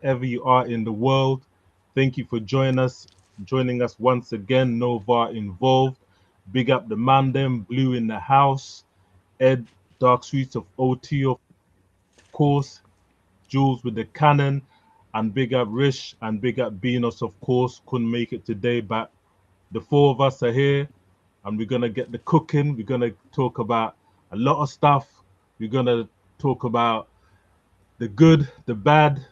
wherever you are in the world. Thank you for joining us once again. No VAR involved. Big up the man them, Blue in the house, Ed, Dark Streets of OT, of course, Jules with the cannon, and big up Rish and big up Beanos, of course. Couldn't make it today, but the four of us are here and we're gonna get the cooking. We're gonna talk about a lot of stuff. We're gonna talk about the good, the bad,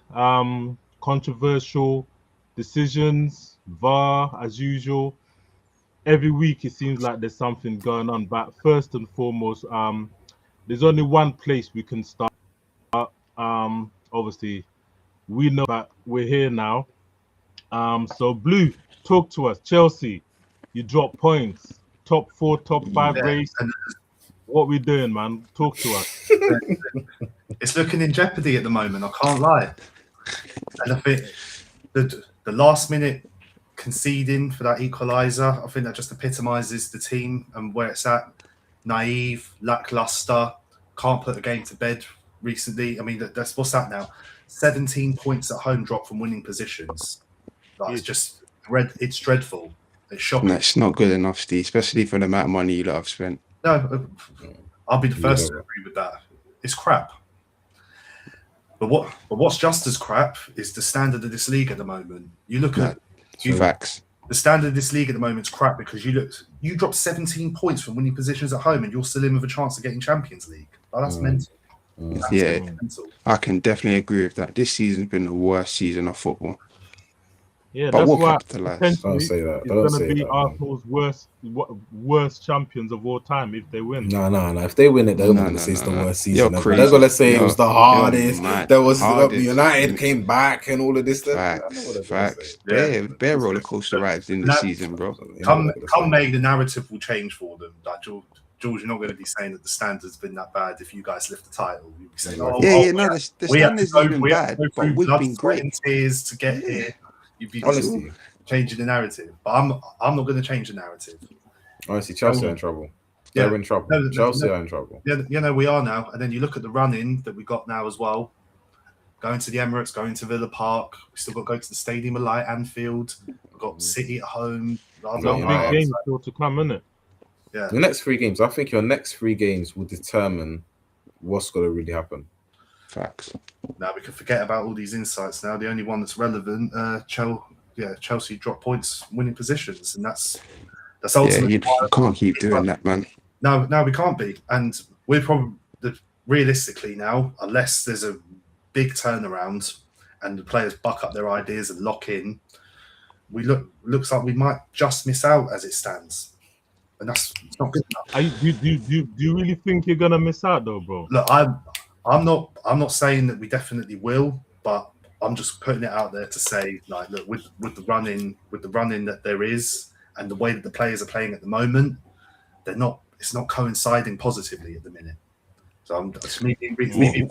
controversial decisions, VAR as usual. Every week it seems like there's something going on. But first and foremost, there's only one place we can start. Obviously, we know that we're here now. So Blue, talk to us. Chelsea, you drop points. Top four, top five Yeah, race. and What we doing, man? Talk to us. it's looking in jeopardy at the moment. I can't lie. And I think the last minute conceding for that equaliser, I think that just epitomises the team and where it's at. Naive, lackluster, can't put a game to bed recently. I mean, that's what's that now? 17 points at home dropped from winning positions. Like, it's just it's dreadful. It's shocking. No, it's not good enough, Steve, especially for the amount of money you lot have spent. No, I'll be the first to agree with that. It's crap. But what's just as crap is the standard of this league at the moment. You look at Facts. the standard of this league at the moment is crap because you dropped 17 points from winning positions at home and you're still in with a chance of getting Champions League. Like, that's mental. That's mental. I can definitely agree with that. This season's been the worst season of football. Yeah, But that's we'll why capitalise. Don't say that. it's Don't going say to be that, Arsenal's worst champions of all time if they win. No. If they win it, they're not going to say it's the worst season. You're They're crazy. going to say it was the hardest. mad. There was Hardest. United came back and all of this stuff. Facts. Yeah. Bare roller coaster rides in the season, bro. Come May, the narrative will change for them. Like George, you're not going to be saying that the standard's been that bad if you guys lift the title. You'll be saying, The standards have been bad, but we've been great. And tears to get here. You'd be Honestly, changing the narrative, but I'm not going to change the narrative. honestly, Chelsea are in trouble. They're in trouble. Chelsea are in trouble. Yeah, we are now. And then you look at the run-in that we got now as well. Going to the Emirates, going to Villa Park. We still got to go to the Stadium of Light, Anfield. We've got City at home. Big game still to come, isn't it? Yeah. The next 3 games, I think your next 3 games will determine what's going to really happen. Facts. Now we can forget about all these insights. Now the only one that's relevant, Chelsea drop points, winning positions, and that's ultimately. You can't keep doing that, man. No, we can't be, and we're probably realistically now, unless there's a big turnaround and the players buck up their ideas and lock in, looks like we might just miss out as it stands, and that's not good enough. Do you really think you're gonna miss out though, bro? Look, I'm not saying that we definitely will, but I'm just putting it out there to say, like, look, with the running that there is and the way that the players are playing at the moment, it's not coinciding positively at the minute. So I'm just being realistic.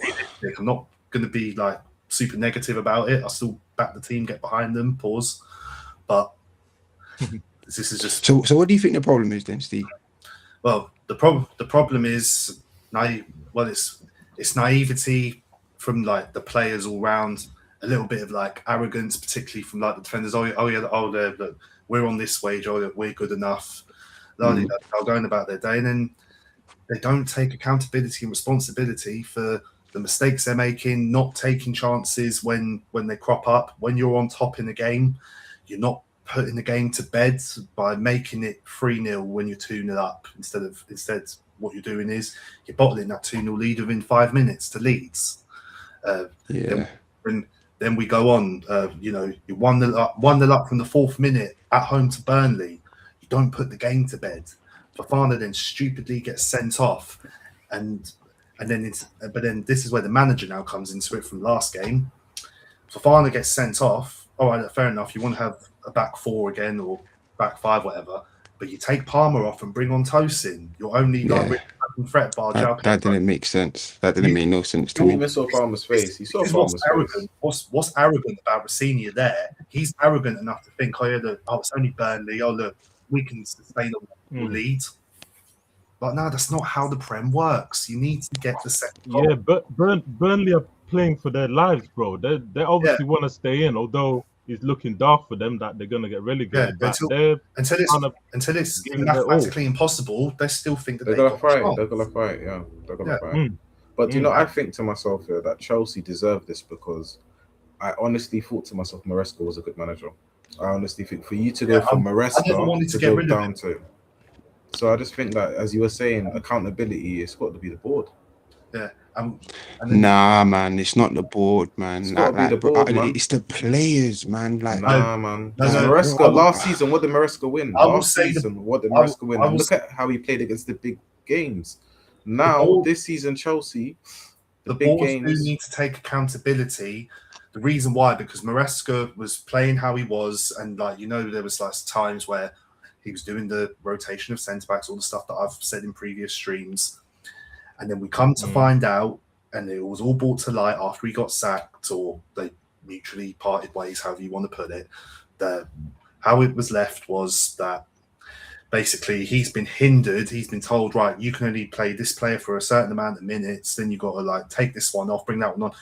I'm not going to be like super negative about it. I still back the team, get behind them, pause. But this is just. So what do you think the problem is then, Steve? Well, the problem is it's naivety from like the players all round, a little bit of like arrogance, particularly from like the defenders. We're on this wage, we're good enough. They're going about their day, and then they don't take accountability and responsibility for the mistakes they're making, not taking chances when they crop up. When you're on top in the game, you're not putting the game to bed by making it 3-0 when you're 2-0 up. Instead, what you're doing is you're bottling that 2-0 lead within 5 minutes to Leeds. Then we go on. You 1-0 up from the 4th minute at home to Burnley. You don't put the game to bed. Fofana then stupidly gets sent off, but then this is where the manager now comes into it from last game. Fofana gets sent off. All right, fair enough. You want to have a back 4 again or back 5, whatever. But you take Palmer off and bring on Tosin. You're only threat bar. That didn't make sense. That didn't make no sense to me. You even saw Palmer's face. He saw Palmer's face. What's arrogant about Rossini there? He's arrogant enough to think, it's only Burnley. Oh, look, we can sustain a lead. But no, that's not how the Prem works. You need to get the second goal. Yeah, but Burnley playing for their lives, bro. They obviously want to stay in, although it's looking dark for them that they're gonna get relegated. But they're until it's giving their all. mathematically impossible, they still think that They're they gonna got fight. a chance. They're gonna fight. Yeah, they're gonna Yeah. fight. But you know, I think to myself here that Chelsea deserve this because I honestly thought to myself, Maresca was a good manager. I honestly think for you to go from Maresca I never wanted to get go rid of down him. to. So I just think that, as you were saying, accountability, it's got to be the board. Yeah. Nah, man, it's not the board, man. It's gotta be the bro, board, man. it's the players, man. Like, Nah, man. No, Maresca, bro, last season, what did Maresca win? I will Last say season, what did Maresca win? And look at how he played against the big games. Now, this season, Chelsea, the big board games. do need to take accountability. The reason why, because Maresca was playing how he was, and like there was like times where he was doing the rotation of centre backs, all the stuff that I've said in previous streams, and then we come to find out, and it was all brought to light after he got sacked, or they mutually parted ways, however you want to put it. That how it was left was that basically he's been hindered. He's been told, right, you can only play this player for a certain amount of minutes. Then you got to like take this one off, bring that one on.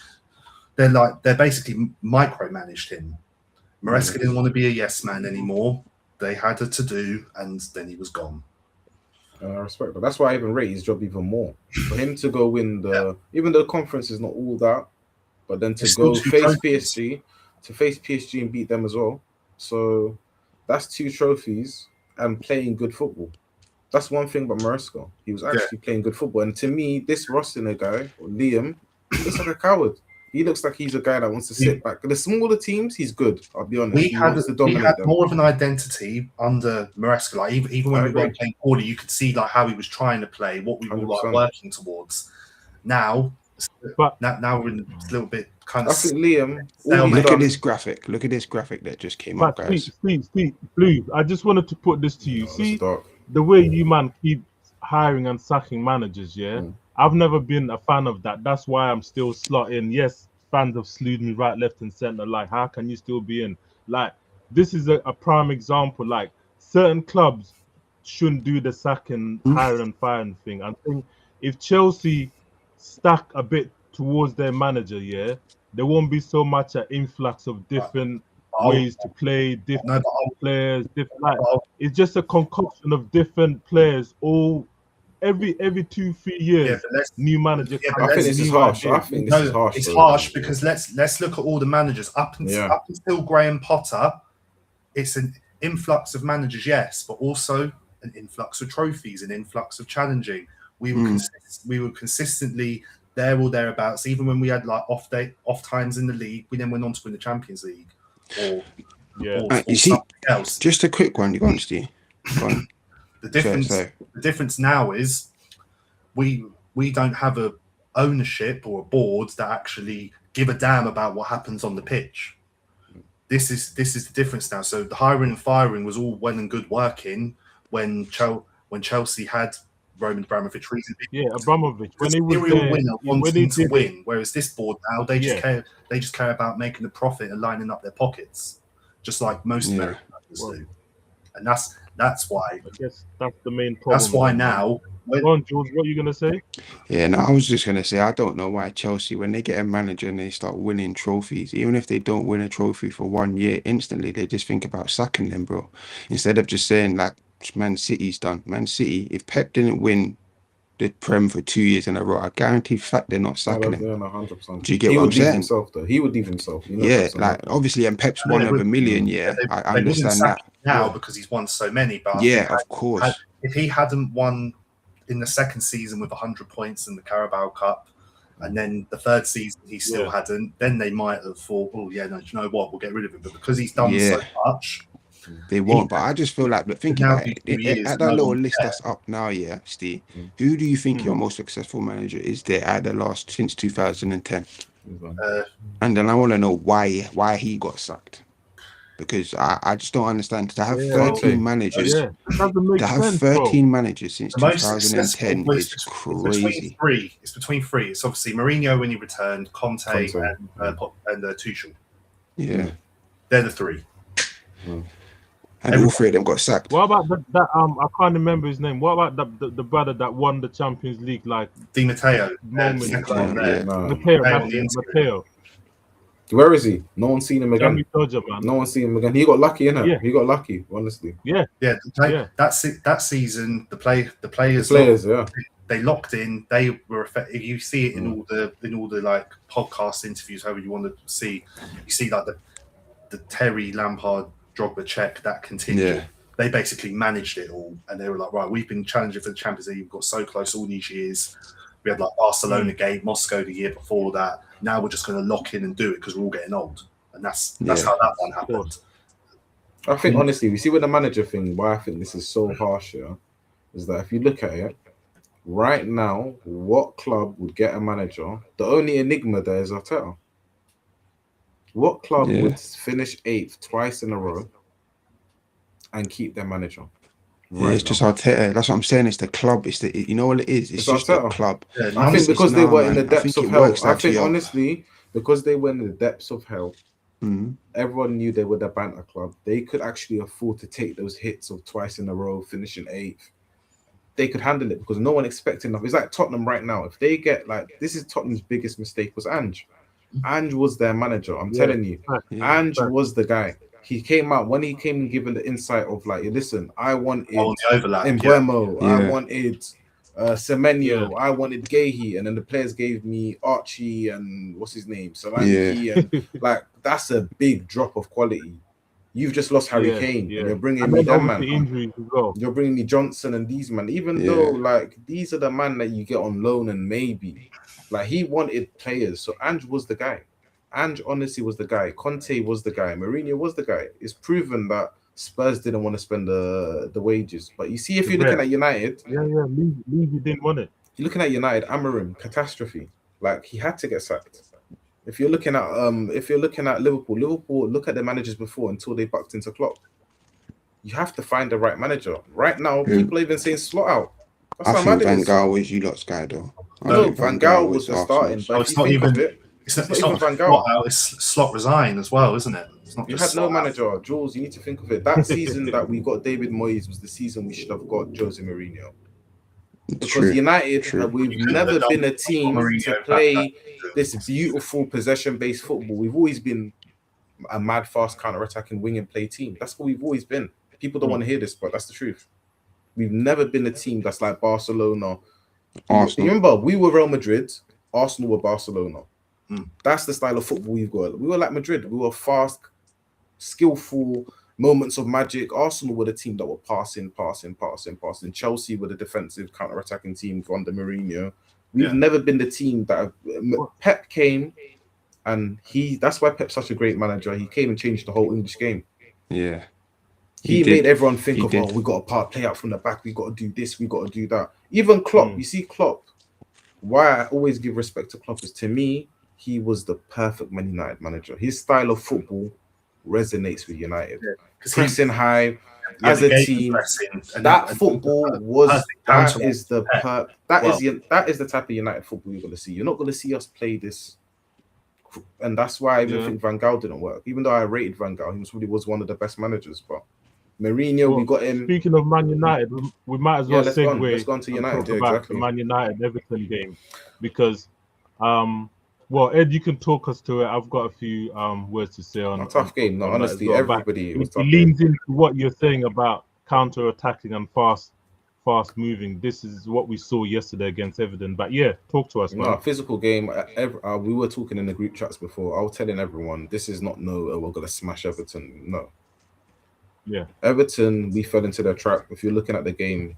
They're basically micromanaged him. Maresca didn't want to be a yes man anymore. They had a to do, and then he was gone. I respect that. That's why I even rate his job even more. For him to go win even though the conference is not all that, but then to go face PSG and beat them as well. So that's 2 trophies and playing good football. That's one thing about Maresca. He was actually playing good football. And to me, this Rossiner guy, or Liam, he looks like a coward. He looks like he's a guy that wants to sit back. The smaller teams, he's good. I'll be honest. We had more of an identity under Maresca. Like even when we were playing poorly, you could see like how he was trying to play, what we were like working towards. Now we're in a little bit kind of. I think Liam. Look at this graphic. Look at this graphic that just came up, guys. Steve, Blue. I just wanted to put this to you. See the way you man keep hiring and sacking managers. Yeah. I've never been a fan of that. That's why I'm still slotting. Yes, fans have slewed me right, left, and center. Like, how can you still be in? Like, this is a prime example. Like, certain clubs shouldn't do the sacking, hiring, and firing thing. I think if Chelsea stack a bit towards their manager, there won't be so much an influx of different ways to play, different players, it's just a concoction of different players all. Every 2-3 years, new manager. I think this is harsh. It's harsh because let's look at all the managers up until Graham Potter. It's an influx of managers, yes, but also an influx of trophies, an influx of challenging. We were consistently there or thereabouts. Even when we had like off times in the league, we then went on to win the Champions League. Or you see, else. Just a quick one, you Steve. The difference now is we don't have a ownership or a board that actually give a damn about what happens on the pitch. This is the difference now. So the hiring and firing was all well and good working when Chelsea had Roman Abramovich. Abramovich when he was winner wanting to win. Whereas this board now they just care about making the profit and lining up their pockets, just like most Americans do. And that's why. I guess that's the main problem. That's why now. Go on, George, what are you going to say? Yeah, no, I was just going to say, I don't know why Chelsea, when they get a manager and they start winning trophies, even if they don't win a trophy for 1 year, instantly they just think about sacking them, bro. Instead of just saying, like, Man City's done. Man City, if Pep didn't win the Prem for 2 years in a row, I guarantee fact they're not sacking him. 100%. Do you get what I'm saying? He would leave himself. Like, obviously, and Pep's one of a million, I understand that. Now, because he's won so many, but of course. If he hadn't won in the second season with 100 points in the Carabao Cup, and then the third season he still hadn't, then they might have thought, oh yeah, no, do you know what, we'll get rid of him. But because he's done so much, they won't. But I just feel like, but think about it. At that little list that's up now, Steve, who do you think your most successful manager is there at the last since 2010? And then I want to know why he got sacked. Because I just don't understand. To have 13 managers, to have 13 managers since 2010 is crazy. It's between three. It's obviously Mourinho when he returned, Conte. And Tuchel. Yeah, they're the three. And all three of them got sacked. What about that? I can't remember his name. What about the brother that won the Champions League? Like Di Matteo. moment. Matteo. Matteo. Where is he? No one's seen him again. Dodger, man. No one's seen him again. He got lucky, innit? Yeah. He got lucky, honestly. Yeah. That season, the players, they locked in. They were effective. You see it in all the like podcast interviews, however you want to see. You see like the Terry Lampard Drogba check that continued. Yeah. They basically managed it all, and they were like, right, we've been challenging for the Champions League. We've got so close all these years. We had like Barcelona game, Moscow the year before that. Now we're just going to lock in and do it because we're all getting old, and that's how that one happened. I think honestly, we see with the manager thing. Why I think this is so harsh here is that if you look at it right now, what club would get a manager? The only enigma there is Arteta. What club would finish 8th twice in a row and keep their manager? It's just Arteta. That's what I'm saying. It's the club. It's the, you know what it is. It's just Arteta. The club. Yeah, I think because they were in the depths of hell. I think honestly, because they were in the depths of hell, everyone knew they were the banter club. They could actually afford to take those hits of twice in a row, finishing 8th. They could handle it because no one expected enough. It's like Tottenham right now. If they get like, this is Tottenham's biggest mistake was Ange. Ange was their manager. I'm telling you, Ange was the guy. He came out when he came and given the insight of like, listen, I wanted Mbeumo, I wanted Semenyo, I wanted Gahey, and then the players gave me Archie and what's his name, Solanke, and like that's a big drop of quality. You've just lost Harry Kane, and you're bringing me that man. Injuries as well. You're bringing me Johnson and these man, even though like these are the man that you get on loan and maybe like he wanted players. So Ange was the guy. Ange honestly was the guy. Conte was the guy. Mourinho was the guy. It's proven that Spurs didn't want to spend the wages. But you see, if you're looking at United, Levy didn't want it. You're looking at United, Amorim, catastrophe. Like he had to get sacked. If you're looking at Liverpool, look at the managers before until they bucked into Klopp. You have to find the right manager. Right now, people are even saying slot out. I think Van Gaal was you lot's guy though. No, Van Gaal was the starting. But it's not even. It's not Van Gaal. It's slot resign as well, isn't it? It's not. You had no manager, Jules. You need to think of it. That season that we got David Moyes was the season we should have got Jose Mourinho. Because United, we've never been a team to play this beautiful possession-based football. We've always been a mad, fast, counter-attacking wing and play team. That's what we've always been. People don't want to hear this, but that's the truth. We've never been a team that's like Barcelona. Arsenal. Remember, we were Real Madrid. Arsenal were Barcelona. That's the style of football we've got. We were like Madrid. We were fast, skillful, moments of magic. Arsenal were the team that were passing. Chelsea were the defensive, counter-attacking team under Mourinho. We've never been the team that Pep came, and that's why Pep's such a great manager. He came and changed the whole English game. Yeah. He made everyone think we got to play out from the back. We got to do this. We got to do that. Even Klopp, you see Klopp. Why I always give respect to Klopp is, to me, he was the perfect Man United manager. His style of football resonates with United. Pressing high as a team. That football was that is the type of United football you're going to see. You're not going to see us play this. And that's why I even think Van Gaal didn't work. Even though I rated Van Gaal, he really was one of the best managers. But Mourinho, we got him. Speaking of Man United, we might as well segue. Let's go on to United. Talk about the Man United Everton game, because well, Ed, you can talk us to it. I've got a few words to say on a tough game. No, honestly, well, everybody. It leans into what you're saying about counter-attacking and fast moving. This is what we saw yesterday against Everton. But yeah, talk to us, man. No, physical game. We were talking in the group chats before. I was telling everyone, this is not we're gonna smash Everton. No. Yeah. Everton, we fell into their trap. If you're looking at the game,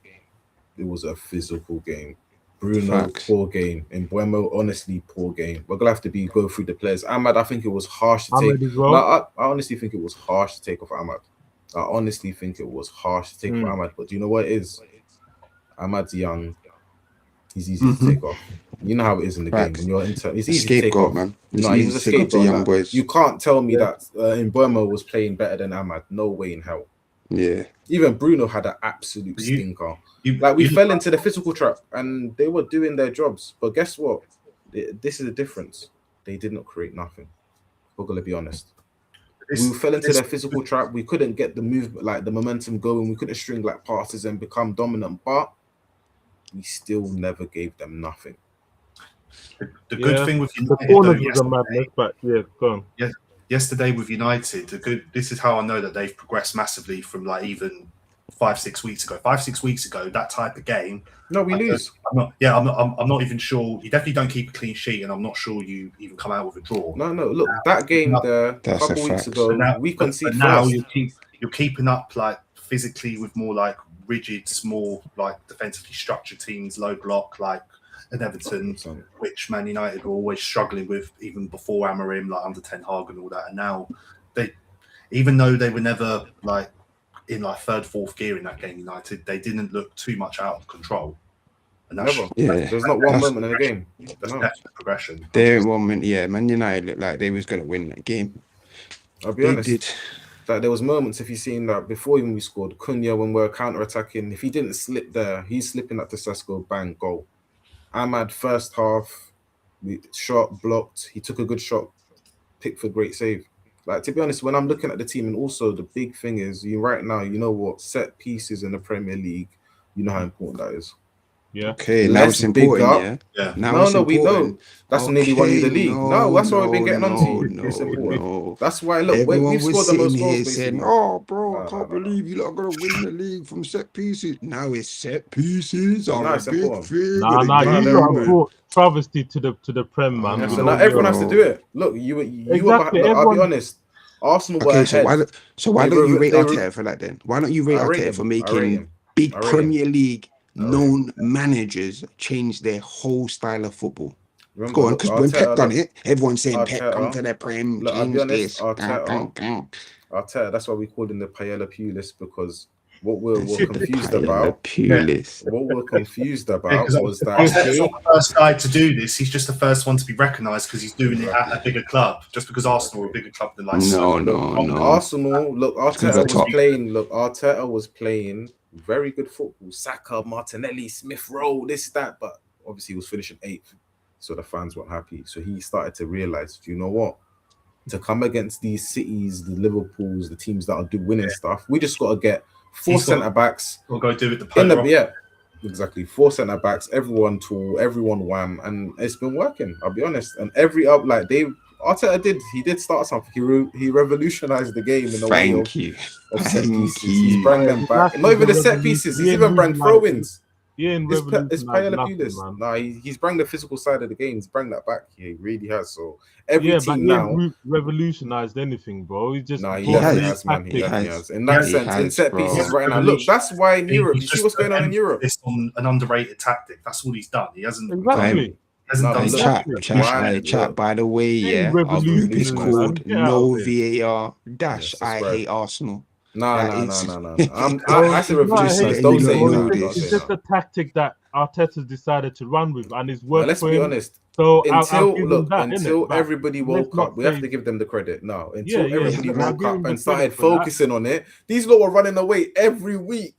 it was a physical game. Bruno, poor game. And Mbeumo, honestly, poor game. We're gonna have to go through the players. Ahmad, I think it was harsh to take. Well. I honestly think it was harsh to take off Ahmad. But do you know what it is? Ahmad's young. He's easy to take off. You know how it is in the game. When you're it's easy to take off, man. No, he was a scapegoat. Young boys. You can't tell me that Mbeumo was playing better than Ahmad. No way in hell. Yeah. Even Bruno had an absolute stinker. We fell into the physical trap, and they were doing their jobs. But guess what? This is the difference. They did not create nothing. We're gonna be honest. We fell into their physical trap. We couldn't get the movement, like the momentum going. We couldn't string like passes and become dominant, but we still never gave them nothing. The good thing with United, the corners was a madness, but go on. Yeah, yesterday with United, this is how I know that they've progressed massively from like even 5-6 weeks ago. 5-6 weeks ago, that type of game. No, we lose. I'm not even sure. You definitely don't keep a clean sheet, and I'm not sure you even come out with a draw. No. Look, that game a couple weeks ago, we conceded. Now you're keeping up like physically with more like rigid, small, like defensively structured teams, low block, like an Everton, which Man United were always struggling with even before Amorim, like under Ten Hag and all that. And now they, even though they were never like in like third, fourth gear in that game, United, they didn't look too much out of control. And that's, there's not one moment in the game. That's definitely progression. There moment, Man United looked like they was gonna win that game. I'll be honest. Like there was moments, if you've seen that before even we scored, Cunha when we're counter-attacking, if he didn't slip there, he's slipping at the Sesko, bang, goal. Ahmad first half, shot blocked. He took a good shot, Pickford great save. Like to be honest, when I'm looking at the team, and also the big thing is right now, you know what, set pieces in the Premier League, you know how important that is. Yeah. Okay, now it's important. Yeah. No, we know. That's nearly won you the league. No, that's why we've been getting on to you. It's important. That's why, look, we've scored the most goals. Saying, oh, bro, I can't believe you're not going to win the league from set pieces. Now it's set pieces are a big thing. You brought travesty to the Prem, man. So now everyone has to do it. Look, you were behind. I'll be honest. Arsenal were ahead. So why don't you rate Arteta for that then? Why don't you rate Arteta for making big Premier League known managers change their whole style of football? Go on, because when Pep done it, everyone's saying Pep come to the Prem, change this. Arteta, that's why we called him the Paella Pulis, because what we're confused about. What we're confused about was that he's not the first guy to do this. He's just the first one to be recognised because he's doing it at a bigger club. Just because Arsenal are a bigger club than like Arsenal. Look, Arteta was playing very good football. Saka, Martinelli, Smith Rowe, this, that, but obviously he was finishing 8th, so the fans weren't happy. So he started to realise, you know what? To come against these cities, the Liverpools, the teams that are winning stuff, we just got to get 4 centre backs. We'll go do it the exactly. 4 centre backs, everyone tall, everyone wham, and it's been working. I'll be honest. And Arteta did start something. He revolutionized the game in a way of set pieces. He brought them back. Not even the set pieces. He's even brought throw-ins. It's Paella Pulis. Nah, he's brought the physical side of the game. He's brought that back. He really has. So every team now revolutionized anything, bro. He just he has, man. He has. In that sense, in set pieces right now. Look, that's why in Europe. You see what's going on in Europe? It's on an underrated tactic. That's all he's done. He hasn't exactly. Chat, by the way, our group is called No VAR - I Hate Arsenal. No. I say revolutionise. Don't say this. It's just a tactic that Arteta's decided to run with, and it's worked. Let's be honest. So until everybody woke up, we have to give them the credit. No, until everybody woke up and started focusing on it, these lot were running away every week,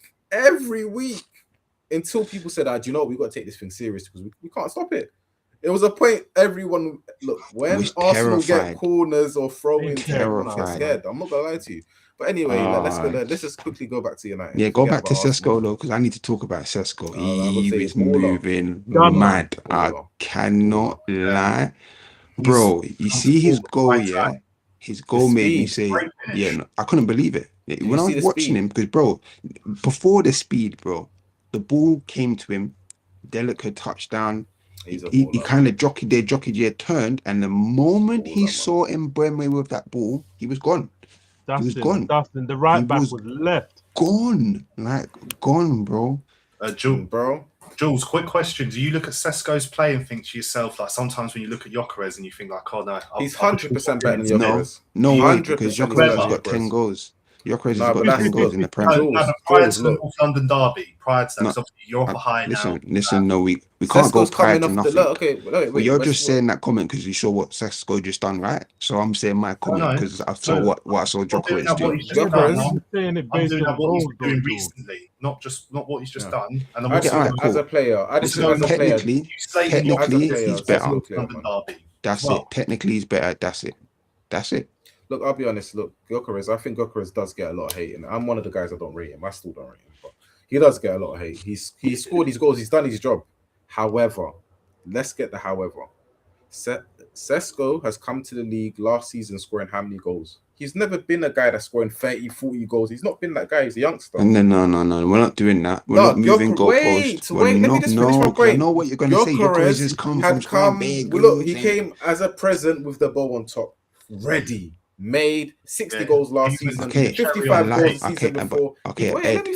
until people said, "Do you know what? We got to take this thing serious because we can't stop it." It was a point everyone look when Arsenal get corners or throw-ins, everyone gets scared. I'm not gonna lie to you. But anyway, let's just quickly go back to United. Yeah, go back to Sesko though, because I need to talk about Sesko. He is moving mad. I cannot lie, bro. You see his goal, his goal made me say, I couldn't believe it when I was watching him, because bro, before the speed, bro, the ball came to him, delicate touchdown. He kind of jockeyed, turned, and the moment he saw Mbeumo with that ball, he was gone. He was gone. The right back was left. Gone, bro. Jules, quick question. Do you look at Sesko's play and think to yourself, like sometimes when you look at Gyökeres and you think like, oh no, he's 100% better than Gyökeres. No way, because Gyökeres has got 10 goals. Gyökeres has got 10 goals in the Premier League. Prior to the North London derby, prior to that, obviously you're behind now. Listen, no, we can't go prior to nothing. But you're just saying that comment because you saw what Sesko just done, right? So I'm saying my comment because I saw what I saw Gyökeres do. I'm saying it based on what he's doing recently, not what he's just done. And as a player, technically he's better. That's it. Technically he's better. That's it. Look, I'll be honest. Look, Gyökeres, I think Gyökeres does get a lot of hate, and I'm one of the guys that don't rate him. I still don't rate him, but he does get a lot of hate. He's scored his goals. He's done his job. However, let's get the however. Sesko has come to the league last season scoring how many goals? He's never been a guy that's scoring 30, 40 goals. He's not been that guy. He's a youngster. No. We're not doing that. We're not moving goalposts. Wait. Let me just finish my point. I know what you're going to say. Gyökeres has come from scoring big goals. Look, he came as a present with the bow on top. Ready. Made 60 goals last season. 55 goals season before. Okay, wait, let me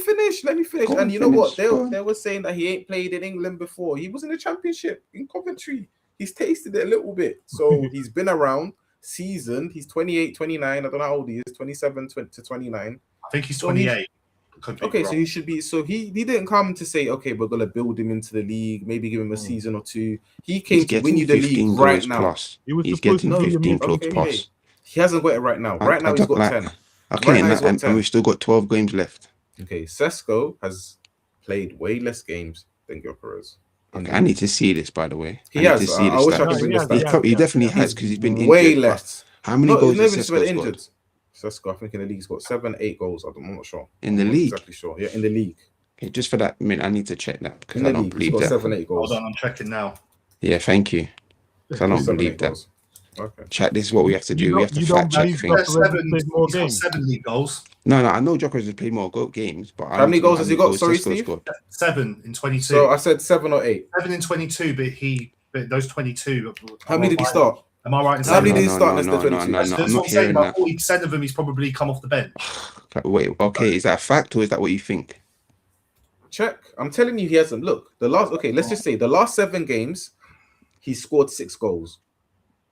finish. And you know what? They were saying that he ain't played in England before. He was in the Championship in Coventry. He's tasted it a little bit. So he's been around, seasoned. He's 28, 29. I don't know how old he is, 27 to 29. I think he's 28. Okay, so he should be. So he didn't come to say, okay, we're gonna build him into the league, maybe give him a season or two. He came to win you the league right now. Plus. He's getting 15 goals plus. He hasn't got it right now. Right now he's got 10. Okay, and we've still got 12 games left. Okay, Sesko has played way less games than Gyökeres. Okay, I need to see this, by the way. He has. I wish I could bring this back. He definitely has, because he's been injured. Way less. How many goals has Sesko injured? Sesko, I think in the league he's got 7, 8 goals. I'm not sure. In the league? Exactly sure. Yeah, in the league. Okay, just for that minute, I need to check that, because I don't believe that. 7, 8 goals. Hold on, I'm checking now. Yeah, thank you. Because I don't believe that. Okay. Chat, this is what we have to do. We have to fact check things. He's got 7 league goals. No, I know Gyökeres has played more games, but how many goals has he got? Sorry, Steve? 7 in 22. So I said 7 or 8. 7 in 22, but those 22. How many did he start? Am I right in saying how many did he start? No, I'm not hearing that. 40% of them he's probably come off the bench. Wait, okay, is that a fact or is that what you think? Check. I'm telling you, he hasn't. Look, let's just say the last 7 games, he scored 6 goals.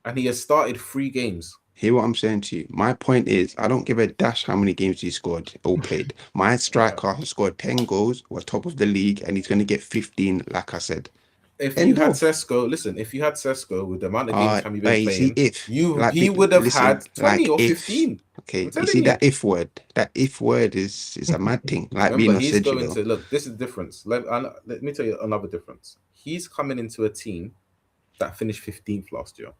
And he has started 3 games. Hear what I'm saying to you. My point is, I don't give a dash how many games he scored or played. My striker has scored 10 goals, we're top of the league, and he's going to get 15, like I said. If you had Sesko, with the amount of games he's been playing, he would have had 20 or 15. Okay, you see that if word? That if word is a mad thing. Like remember, he's going to, look, this is the difference. Let me tell you another difference. He's coming into a team that finished 15th last year.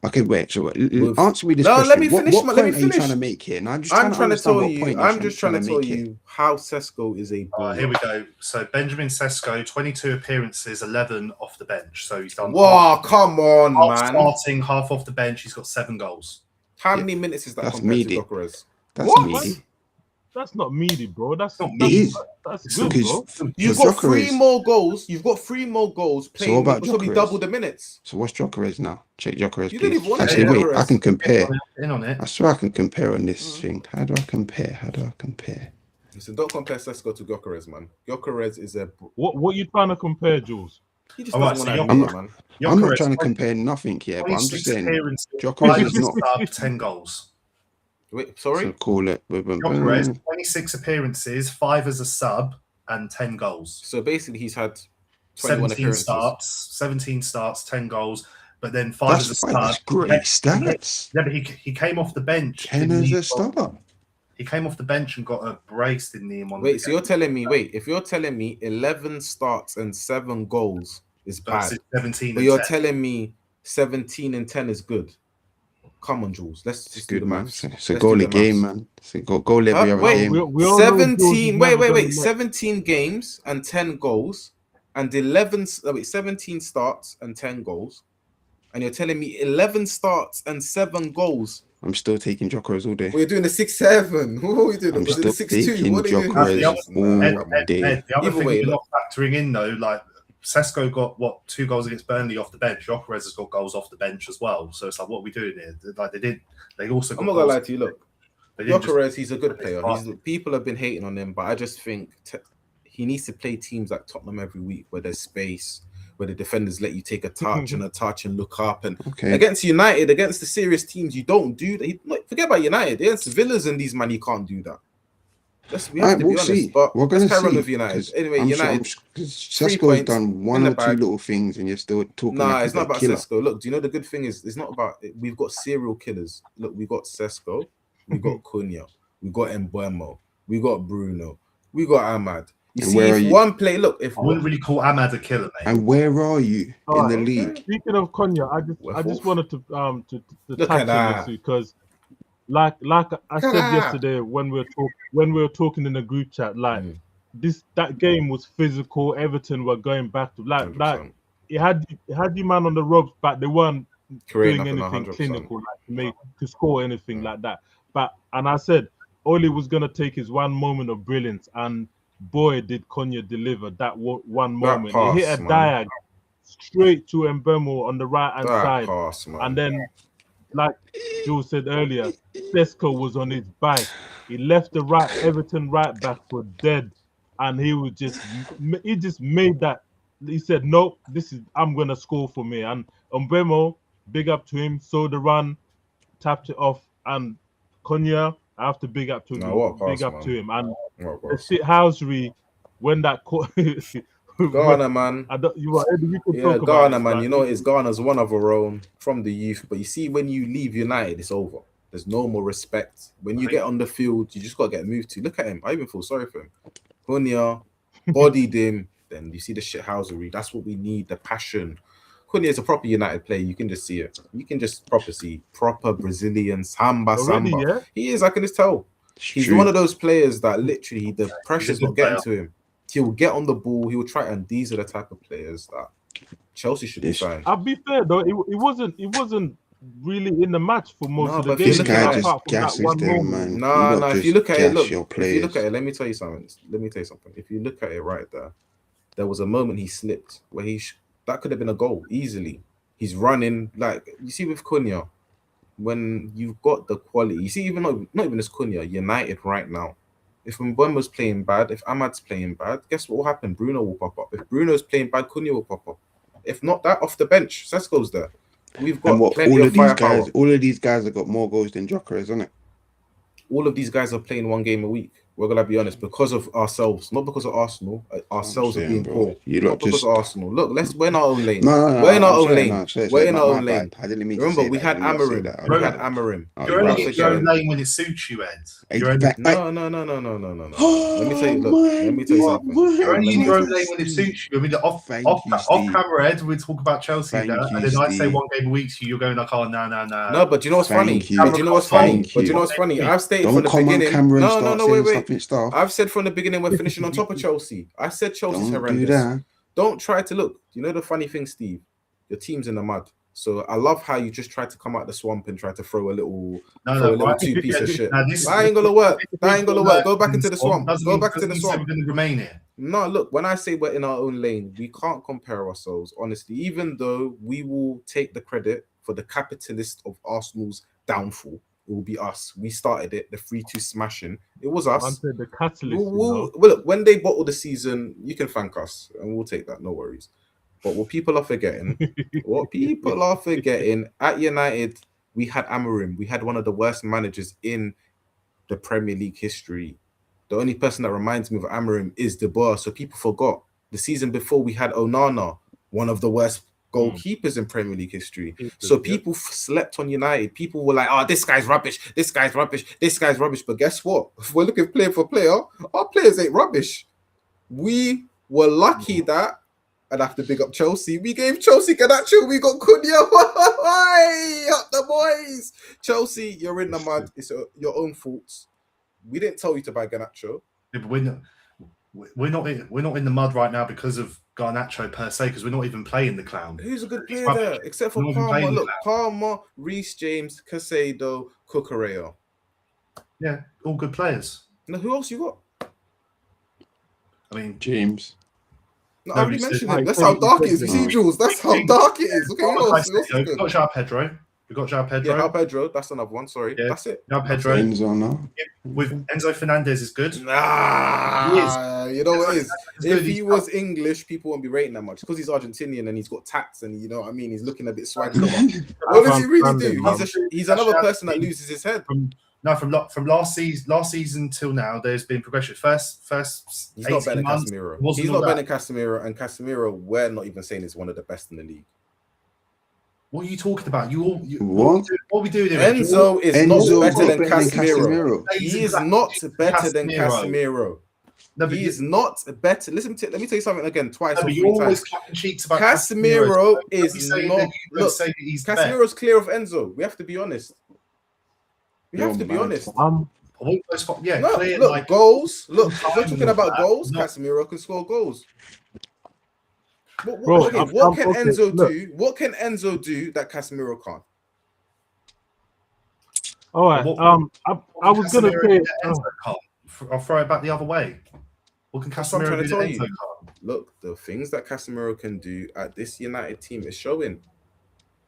Okay, wait. So answer me this question. Let me finish. What point are you trying to make here? I'm just trying to tell you how Sesko is a baller. Here we go. So Benjamin Sesko, 22 appearances, 11 off the bench. So he's done. Whoa, come on, half man! Starting, half off the bench. He's got 7 goals. How many minutes is that? That's compared meaty. To Gyökeres? That's meaty. That's not meaty, bro. That's not meaty. That's good, bro. You've got 3 more goals. You've got 3 more goals. Playing, so what about probably double the minutes. So what's Gyökeres now? Check Gyökeres, you didn't even want Actually, wait. I can compare. In on it. I swear I can compare on this thing. How do I compare? Listen, don't compare Sesko to Gyökeres, man. Gyökeres is a. What you trying to compare, Jules? He just doesn't want to man. I'm not trying to compare nothing here, but I'm just saying Gyökeres is not 10 goals. Wait, sorry? So call it. Gyökeres, 26 appearances, 5 as a sub, and 10 goals. So basically, he's had 17 starts, 10 goals, but then 5 as a sub. That's great stats. Yeah, but he came off the bench. 10 as a starter. He came off the bench and got a brace in the one. Wait, so you're telling me? Wait, if you're telling me 11 starts and 7 goals is bad, 17 but you're telling me 17 and 10 is good. Come on, Jules. Let's just do the maths. It's a goal a game, man. It's a goal every other game. 17 games and 10 goals, and 17 starts and 10 goals, and you're telling me 11 starts and 7 goals. I'm still taking Gyökeres all day. We're doing the 6-7. What are we doing? I'm still taking Gyökeres all day. The other thing you're not factoring in, though, like Sesko got 2 goals against Burnley off the bench. Gyökeres has got goals off the bench as well. So it's like, what are we doing here? Like they also. I'm not gonna lie to you. Look, Gyökeres, he's a good player. People have been hating on him, but I just think he needs to play teams like Tottenham every week, where there's space, where the defenders let you take a touch and look up. And against United, against the serious teams, you don't do that. Forget about United. Against Villas and these man, you can't do that. We have to be honest, but we're going to carry on with United. Anyway, United. Sesko's done 1 or 2 little things, and you're still talking. Nah, it's not about Sesko. Look, do you know the good thing is? It's not about. We've got serial killers. Look, we got Sesko, we got Cunha, we got Mbeumo, we got Bruno, we got Ahmad. You see, if one play, look, if I wouldn't really call Ahmad a killer, mate. And where are you in the league? Speaking of Cunha, I just wanted to look touch at on this because like I said yesterday when we were talking in the group chat, like that game was physical. Everton were going back to like 100%. it had you man on the ropes, but they weren't Creating doing nothing, anything 100%. clinical to score anything like that. And I said Ole was gonna take his one moment of brilliance, and boy did Konya deliver that one moment. He hit a diag straight to Mbemo on the right hand side, pass, man. and then like Joe said earlier, Sesko was on his bike. He left the Everton right back for dead, and he just made that. He said, "Nope, I'm gonna score for me." And Mbemo, big up to him. Saw the run, tapped it off, and Konya, I have to big up to him. And the shit housery when that Ghana, man. Ghana, man. You know, it's Ghana's one of our own from the youth. But you see, when you leave United, it's over. There's no more respect. When you get on the field, you just got to get moved to. Look at him. I even feel sorry for him. Konya bodied him. Then you see the shithousery. That's what we need, the passion. Konya is a proper United player. You can just see it. You can just see proper Brazilian samba. Yeah? He is, I can just tell. He's one of those players that literally the pressure's not getting to him. He'll get on the ball. He'll try, and these are the type of players that Chelsea should be signed. I'll be fair though, it wasn't really in the match for most of the game. This guy just gasses them, man. No. If you look at it, let me tell you something. If you look at it right there was a moment he slipped where that could have been a goal easily. He's running like you see with Konya. When you've got the quality, you see, even not even as Konya, United right now. If Mbemba's playing bad, if Ahmad's playing bad, guess what will happen? Bruno will pop up. If Bruno's playing bad, Konya will pop up. If not that, off the bench, Sesko's there. We've got plenty of firepower. All of these guys have got more goals than Joker, isn't it? All of these guys are playing one game a week. We're gonna be honest, because of ourselves, not because of Arsenal. Ourselves are being poor. Not because of Arsenal. Look, we're in our own lane. We're in our own lane. We're in our own lane. Remember, we had Amarim. We had Amarim. You're only in your own lane when it suits you, Ed. No. Let me tell you something. You're only in your own lane when it suits you. I mean, off camera, Ed, we talk about Chelsea and then I say one game a week to you. You're going like, oh, no. No, but you know what's funny? I've stated from the beginning. Wait. I've said from the beginning we're finishing on top of Chelsea. I said Chelsea's horrendous. Don't try to look. You know the funny thing, Steve? Your team's in the mud. So I love how you just try to come out the swamp and try to throw a little two-piece of shit. That ain't gonna work. Go back into the swamp. Go back into the swamp. Remain here. No, look, when I say we're in our own lane, we can't compare ourselves, honestly, even though we will take the credit for the capitalist of Arsenal's downfall. It will be us. We started it, the 3-2 smashing. It was us. The catalyst. Well, look, when they bottle the season, you can thank us, and we'll take that. No worries. But what people are forgetting, at United, we had Amarim. We had one of the worst managers in the Premier League history. The only person that reminds me of Amarim is De Boer. So people forgot. The season before, we had Onana, one of the worst goalkeepers in Premier League history. So people slept on United. People were like, oh, this guy's rubbish. But guess what? If we're looking player for player, our players ain't rubbish. We were lucky that, I'd have to big up Chelsea. We gave Chelsea Garnacho. We got Cunha. Up the boys. Chelsea, you're in the mud. It's your own faults. We didn't tell you to buy Garnacho. Yeah, but we're not in the mud right now because of Garnacho per se, because we're not even playing the clown. Who's a good player there? Except for Palmer. Look, Palmer, Reece James, Casado, Cucurella. Yeah, all good players. Now, who else you got? I mean, James. No, I already mentioned him. That's how dark it is. You see, Jules? That's how dark it is. Okay, we've got João Pedro. Yeah, Pedro. That's another one. Sorry. Yeah. That's it. João Pedro. Enzo now. With Enzo Fernandez is good. Nah, you know what it is? If he was English, people won't be rating that much because he's Argentinian and he's got tats and you know what I mean. He's looking a bit swaggy. What does he really do? He's another person that loses his head. From last season till now, there's been progression. First, he's not better than Casemiro. He's not better than Casemiro, and Casemiro, we're not even saying is one of the best in the league. What are you talking about? What are we doing here? Enzo is not better than Casemiro. He is not better than Casemiro. No, he is not better. Let me tell you something again, twice or three times. Casemiro is not. Look, Casemiro's clear of Enzo. We have to be honest. We have to be honest. Yeah, no, clear, look, like, goals. Look, if we're talking about that, goals, not... Casemiro can score goals. Bro, what can okay, Enzo look. do? What can Enzo do that Casemiro can't? All right. I was gonna say Enzo can't. I'll throw it back the other way. What can Casemiro do that Enzo can't? Look, the things that Casemiro can do at this United team is showing.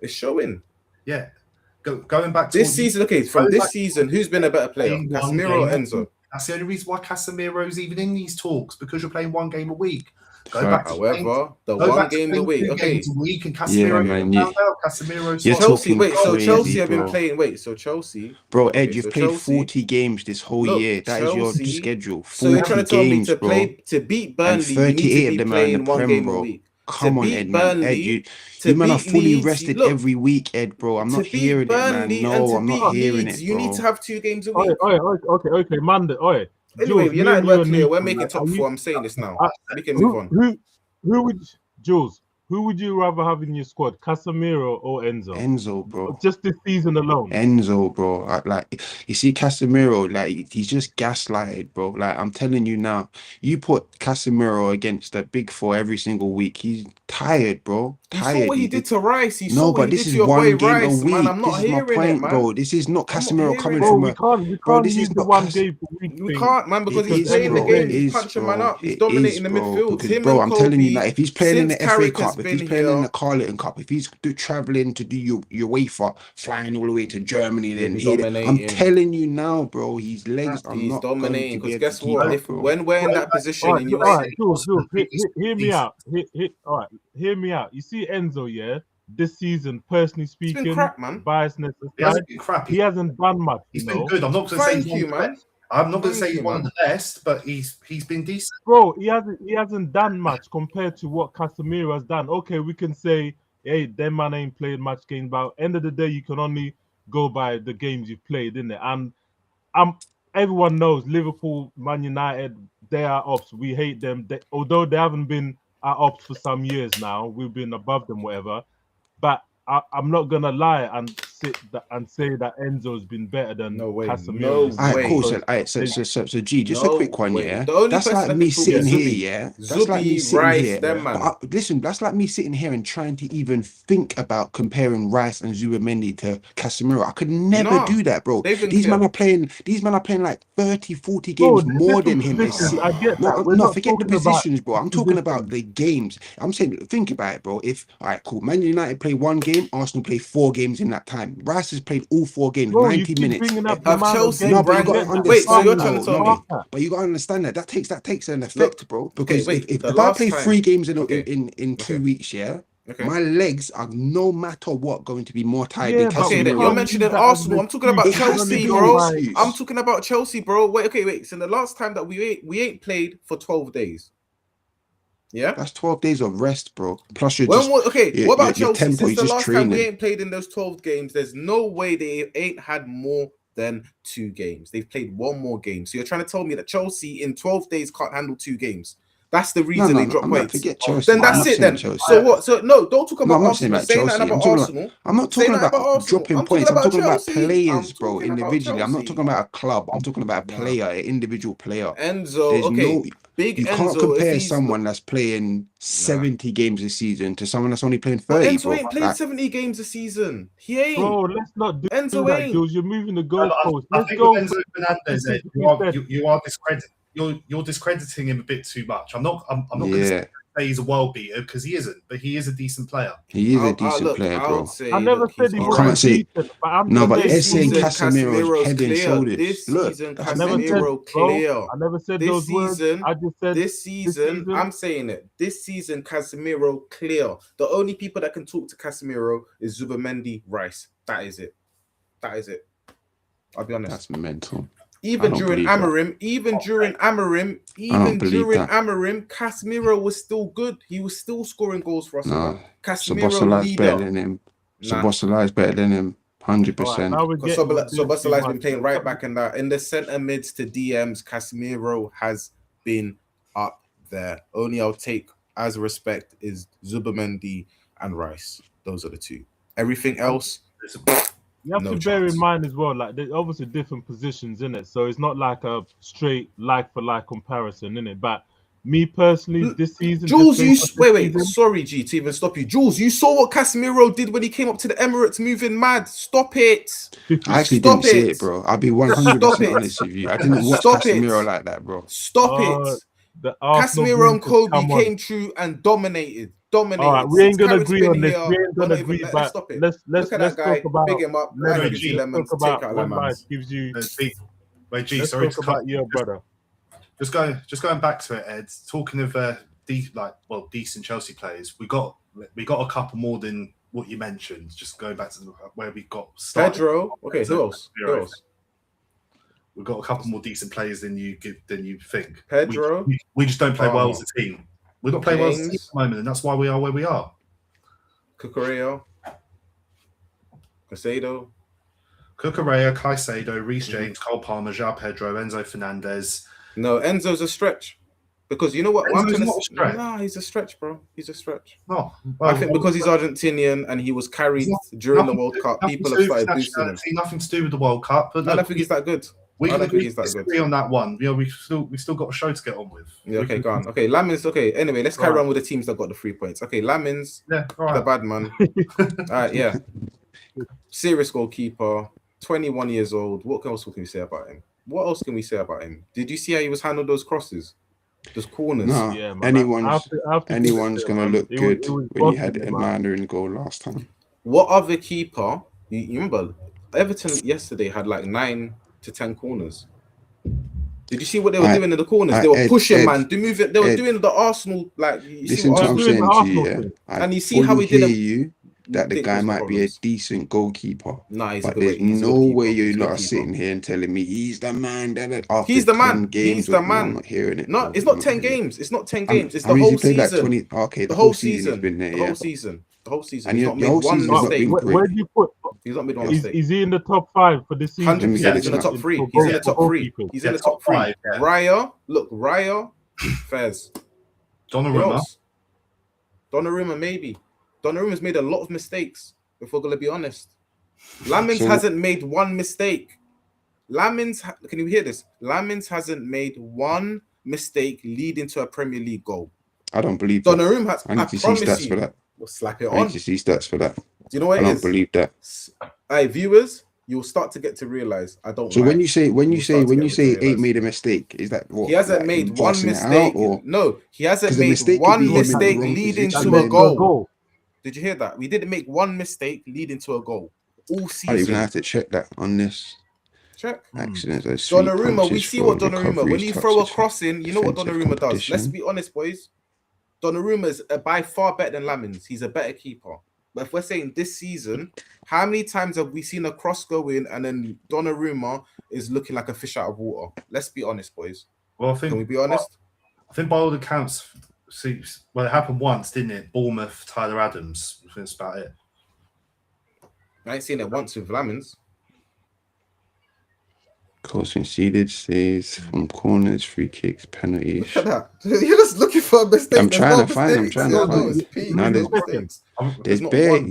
It's showing. Yeah. Going back to this season, from this season, who's been a better player, Casemiro or Enzo? That's the only reason why Casemiro's even in these talks, because you're playing one game a week. However, the one game a week, games a week, and Casemiro Casemiro's Chelsea. Wait, so Chelsea have been playing. Wait, so Chelsea, bro, Ed, you've played 40 games this whole year. That is your schedule. 40 so you're trying to tell games, me bro. To beat Burnley, and 38 of them are in the Prem, bro. Come on, Ed, man. Ed, you man are fully rested every week, Ed, bro. I'm not hearing it, man. No, I'm not hearing it, bro. You need to have 2 games a week. Okay, Monday. Anyway, United were clear. We're making top 4. I'm saying this now. We can move on. Who would Jules? Who would you rather have in your squad, Casemiro or Enzo? Enzo, bro. Just this season alone. Enzo, bro. Like, you see, Casemiro, like, he's just gaslighted, bro. Like, I'm telling you now, you put Casemiro against the big 4 every single week, he's tired, bro. Tired. You saw what he did to Rice. No, but this is one game a week. Man, I'm not hearing my point, bro. This is not Casemiro coming from a... Bro, this is not one game per week. We can't, man, because he's playing the game. He's punching man up. He's dominating the midfield. Bro, I'm telling you, like, if he's playing in the FA Cup, if he's playing in the Carlton Cup, if he's traveling to do your UEFA, flying all the way to Germany, then I'm telling you now, bro, his legs are not dominating. Because guess what? When we're in that position, and you hear me out. All right, hear me out. You see Enzo, yeah. This season, personally speaking, biasness aside, he hasn't done much. He's been good. I'm not going to say he's man. I'm not going to say he's one of the best, but he's been decent. Bro, he hasn't done much compared to what Casemiro has done. Okay, we can say, hey, them man ain't played much games, but end of the day, you can only go by the games you've played, innit? And everyone knows Liverpool, Man United, they are ops. We hate them. Although they haven't been our ops for some years now, we've been above them, whatever. But I'm not gonna lie and say that Enzo's been better than Casemiro. So G, just a quick one, yeah. That's like me sitting here, yeah. That's like me sitting here. Listen, that's like me sitting here and trying to even think about comparing Rice and Zubamendi to Casemiro. I could never do that, bro. These men are playing like 30, 40 games more than him. I get that. No, forget the positions, bro. I'm talking about the games. I'm saying, think about it, bro. If all right, cool, Man United play 1 game, Arsenal play 4 games in that time. Rice has played all 4 games, 90 minutes. Chelsea, no, but you got to understand. Wait, so you're trying to tell me? But you got to understand that takes an effect, bro. Because if I play 3 games in 2 weeks, yeah. My legs are no matter what going to be more tired than Casemiro. You're mentioning Arsenal. I'm talking about Chelsea, bro. I'm talking about Chelsea, bro. Wait. So the last time that we ain't played for 12 days. Yeah, that's 12 days of rest, bro. Plus you're what about Chelsea? Since the last time we ain't played in those 12 games, there's no way they ain't had more than 2 games. They've played 1 more game. So you're trying to tell me that Chelsea in 12 days can't handle 2 games? That's the reason they drop points. Then that's it. Then so what? So no, don't talk about Arsenal. Say nothing about Arsenal. I'm not talking about dropping points. I'm talking about players, bro. Individually, I'm not talking about a club. I'm talking about a player, an individual player. Enzo, you can't compare someone that's playing 70 games a season to someone that's only playing 30. Enzo ain't played 70 games a season. He ain't. Bro, let's not do Enzo that, ain't. Jules. You're moving the goalpost. I think with Enzo Fernandez, you are discrediting. You're discrediting him a bit too much. I'm not going to say he's a world beater because he isn't, but he is a decent player. He is a decent player, bro. I never said he was decent, but I'm no, but Ed's saying Casemiro's head and shoulders. This season, Casemiro clear. I never said those words. I just said this season. I'm saying it. This season, Casemiro clear. The only people that can talk to Casemiro is Zubamendi, Rice. That is it. I'll be honest. That's mental. Even during Amorim, Casemiro was still good. He was still scoring goals for us. Casemiro better than him. Szoboszlai is better than him. 100%. Szoboszlai's been playing right back in the centre mids to DMs. Casemiro has been up there. Only I'll take as respect is Zubamendi and Rice. Those are the 2. Everything else, You have to bear in mind as well, like there's obviously different positions in it, so it's not like a straight like for like comparison in it. But me personally, this season, Jules, wait, sorry, G, to even stop you. Jules, you saw what Casemiro did when he came up to the Emirates, moving mad. Stop it. I actually didn't see it, bro. I'll be 100% honest with you. I didn't watch Casemiro like that, bro. Stop it. Casemiro and Kobe came through and dominated. All right, we ain't gonna agree on this. We ain't gonna agree, but let's talk about. Big him up. Let's talk about what life gives you. Wait, G, sorry to about your brother. Just going back to it, Ed. Talking of decent Chelsea players, we got a couple more than what you mentioned. Just going back to where we got started. Pedro. Okay, who else? We've got a couple more decent players than you think. Pedro. We just don't play well as a team. We're not playing well as a team at the moment, and that's why we are where we are. Cucurella, Caicedo, Reece James, Cole Palmer, João Pedro, Enzo Fernandez. No, Enzo's a stretch. Because you know what? Enzo's not a stretch. Nah, he's a stretch, bro. He's a stretch. No, I think because he's Argentinian and he was carried during the World Cup, people have started boosting him. Nothing to do with the World Cup. But I don't think he's that good. We disagree on that one. You know, we still got a show to get on with. Yeah, okay, go on. Okay, Lamins. Okay, anyway, let's carry on with the teams that got the 3 points. Okay, Lamins, the bad man. All right, yeah. Serious goalkeeper, 21 years old. What else can we say about him? What else can we say about him? Did you see how he was handling those crosses? Those corners? No, yeah, anyone's going to look good when you had Emmanuel in goal last time. What other keeper? You remember, Everton yesterday had like 9 to 10 corners. Did you see what they were doing in the corners? They were pushing, man. They were doing the Arsenal, like, you see listen what to what I'm saying to you, yeah? And you see how he did you that the guy might be a decent goalkeeper. Nah, but there's no way you lot are sitting here and telling me he's the man. He's the man. He's the man. I'm not hearing it. No, it's not 10 games. It's not 10 games. It's the whole season. Okay, the whole season. He's been there, the whole season. The whole season. And he's not made one mistake. Where do you put? He's not made one mistake. Is he in the top 5 for this season? 100%. He's in the top 3. He's in the top 3. He's in the top 3. Raya, look, Fez. Donnarumma, maybe. Donnarumma's made a lot of mistakes, if we're going to be honest. Lamins hasn't made one mistake. Can you hear this? Lamins hasn't made one mistake leading to a Premier League goal. I don't believe Donnarumma has. I need to see stats for that. We'll slap it on. I need to see stats for that. Do you know what it is? I don't believe that. Hey, viewers, you'll start to get to realize I don't. So when you say 8 made a mistake, is that what? He hasn't made one mistake. No, he hasn't made one mistake leading to a goal. Did you hear that? We didn't make one mistake leading to a goal all season. I don't even have to check that on this. Check. Accidents. Donnarumma, we see what Donnarumma. When you throw a cross in, you know what Donnarumma does. Let's be honest, boys. Donnarumma is by far better than Lamins. He's a better keeper. But if we're saying this season, how many times have we seen a cross go in and then Donnarumma is looking like a fish out of water? Let's be honest, boys. Well, can we be honest? I think by all accounts, it happened once, didn't it? Bournemouth, Tyler Adams. I think that's about it. I ain't seen it once with Lamins. Goals conceded, saves from corners, free kicks, penalties. Look at that. You're just looking for a mistake. I'm trying to find. There's bare.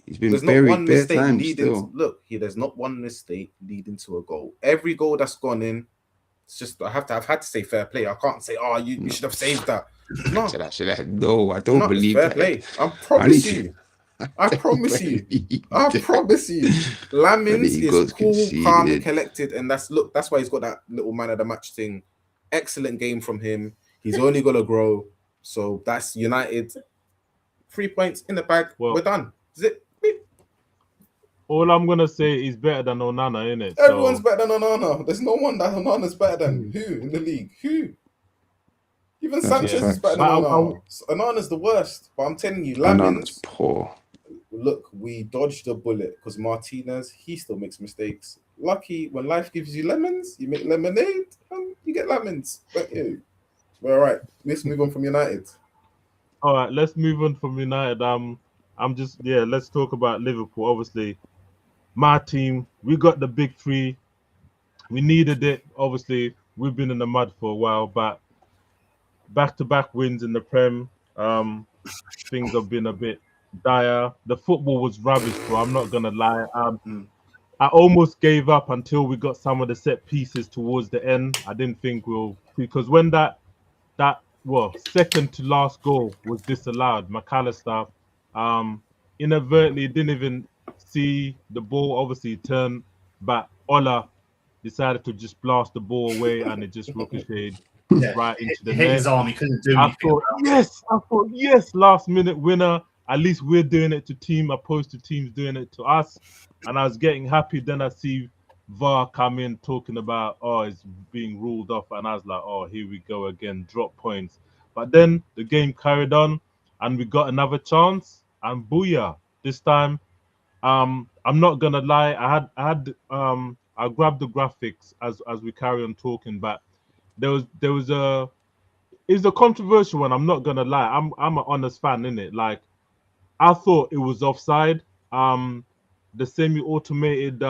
He's been buried bare times still. Look, there's not one mistake leading to a goal. Every goal that's gone in, it's just I've had to say fair play. I can't say, you should have saved that. No, no, I don't believe fair that. Play. I promise you. I promise you. Lamins is cool, calm, and collected, and that's why he's got that little man of the match thing. Excellent game from him. He's only gonna grow. So that's United. 3 points in the bag. We're done. Zip. All I'm gonna say is better than Onana, innit? Everyone's better than Onana. There's no one that Onana's better than. Who in the league? Who? Even Sanchez is better than Onana. Onana's the worst. But I'm telling you, Onana's poor. Look, we dodged a bullet because Martinez, he still makes mistakes. Lucky when life gives you lemons, you make lemonade and you get lemons. But we're all right. Let's move on from United. All right, let's move on from United. Let's talk about Liverpool. Obviously, my team, we got the big 3. We needed it. Obviously, we've been in the mud for a while, but back-to-back wins in the Prem. Things have been a bit dire. The football was rubbish, bro. I'm not gonna lie. I almost gave up until we got some of the set pieces towards the end. I didn't think because when that second to last goal was disallowed, McAllister inadvertently didn't even see the ball. Obviously, turned, but Ola decided to just blast the ball away, and it just ricocheted right into the It hit net. his arm. He couldn't do anything. I thought yes, last minute winner. At least we're doing it to team opposed to teams doing it to us. And I was getting happy. Then I see VAR come in talking about, it's being ruled off. And I was like, here we go again, drop points. But then the game carried on and we got another chance. And booyah, this time, I'm not gonna lie, I grabbed the graphics as we carry on talking, but it's a controversial one. I'm not gonna lie. I'm an honest fan, innit? Like, I thought it was offside. The semi-automated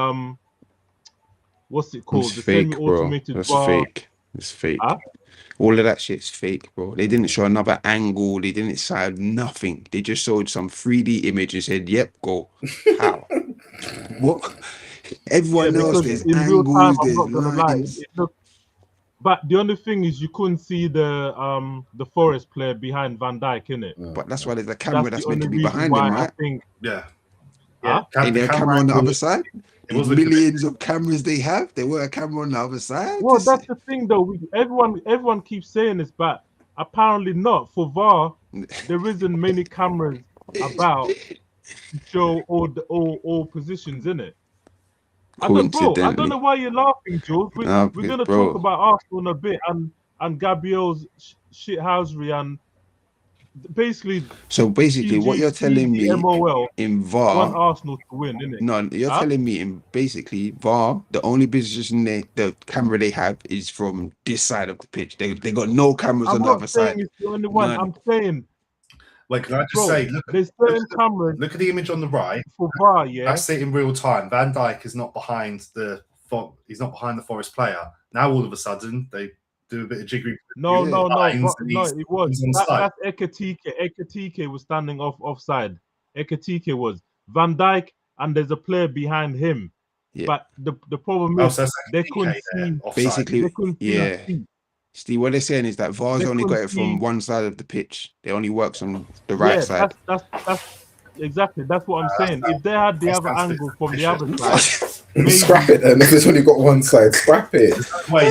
what's it called? It's The fake, semi-automated bro. That's bar. fake. It's fake. Huh? All of that shit's fake, bro. They didn't show another angle. They didn't say nothing. They just showed some 3D image and said, "Yep, go." How? What? Everyone else, there's in angles, real time, there's I'm not gonna lines. lie. But the only thing is, you couldn't see the Forest player behind Van Dijk, innit? But that's why there's a camera that's meant to be behind him, right? I think, Ain't there a camera on the other side? Millions of cameras they have. There were a camera on the other side. Well, that's the thing, though. Everyone keeps saying this, but apparently not. For VAR, there isn't many cameras about to show all positions in it. I don't know why you're laughing, Jules. We're gonna talk about Arsenal in a bit and Gabriel's shithousery and basically. So basically, what you're telling me in VAR, want Arsenal to win, innit? No, you're telling me in basically VAR, the only position the camera they have is from this side of the pitch. They got no cameras on the other side. I'm not saying it's the only one. I'm saying. Wait, can I just say, there's certain cameras. Look at the image on the right. For VAR, yeah. That's it in real time. Van Dijk is not behind he's not behind the Forest player. Now all of a sudden they do a bit of jiggery. No, it was. That's Ekatike. Ekatike was standing offside. Ekatike was. Van Dijk, and there's a player behind him. Yeah. But the problem is they couldn't see. Basically, they couldn't see. Steve, what they're saying is that VAR's only got it from one side of the pitch. It only works on the right side. That's exactly. That's what I'm saying. If they had the other angle from the other side, scrap it then. If it's only got one side, scrap it. But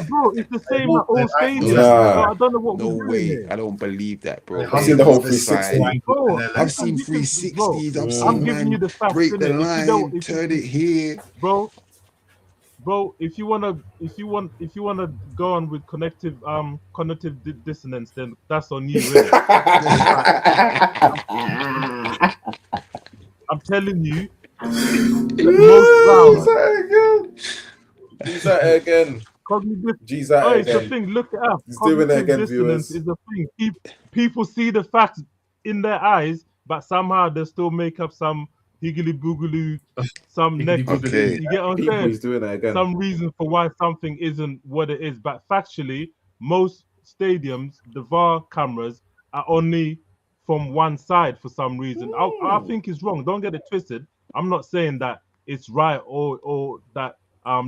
bro, it's the same at all stadiums. I don't know what. No way. I don't believe that, bro. I've seen the whole 360. I've seen 360s. I've seen giving you the facts, break the line, turn it here, Bro, if you wanna go on with cognitive dissonance, then that's on you, really. I'm telling you, most again. Cognitive. It's the thing. Look it up. He's doing it again, viewers. Is a thing. People see the facts in their eyes, but somehow they still make up some higgly boogaloo, some next. Okay. You get what I'm saying? He's doing it again. Some reason for why something isn't what it is, but factually, most stadiums, the VAR cameras are only from one side for some reason. I think it's wrong. Don't get it twisted. I'm not saying that it's right or that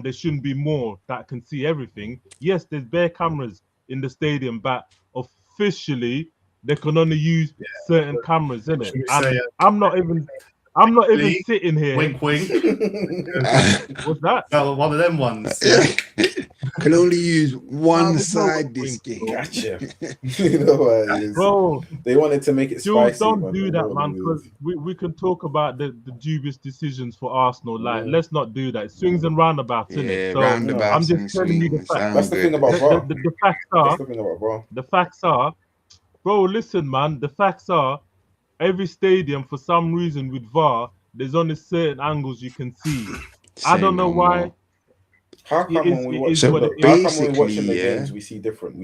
there shouldn't be more that can see everything. Yes, there's bare cameras in the stadium, but officially they can only use certain cameras in it. And I'm not even sitting here. Wink, wink. What's that? One of them ones. Can only use one side this game. Gotcha. You know what it is. Bro, they wanted to make it spicy. Don't do that, man, because we can talk about the dubious decisions for Arsenal. Like, let's not do that. Swings and roundabouts, isn't it? So I'm just telling you the facts. That's the thing about VAR. The facts are. The facts are, bro. Listen, man. The facts are. Every stadium, for some reason, with VAR, there's only certain angles you can see. I don't know why. How come when we watch the games, we see different?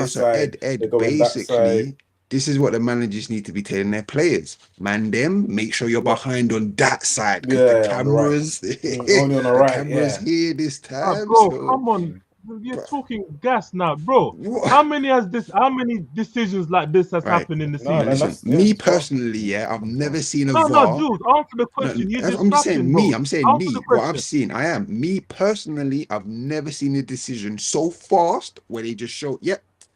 So Ed, basically, this is what the managers need to be telling their players. Man, make sure you're behind on that side. Because the cameras, only on the right. Cameras here this time. Bro, come on. you're talking gas now, bro. How many decisions like this has happened in the season? Listen, me personally, I've never seen a No, VAR. Jules, answer the question. I'm just saying me. I'm saying answer me. The What I've seen, me personally, I've never seen a decision so fast where they just show,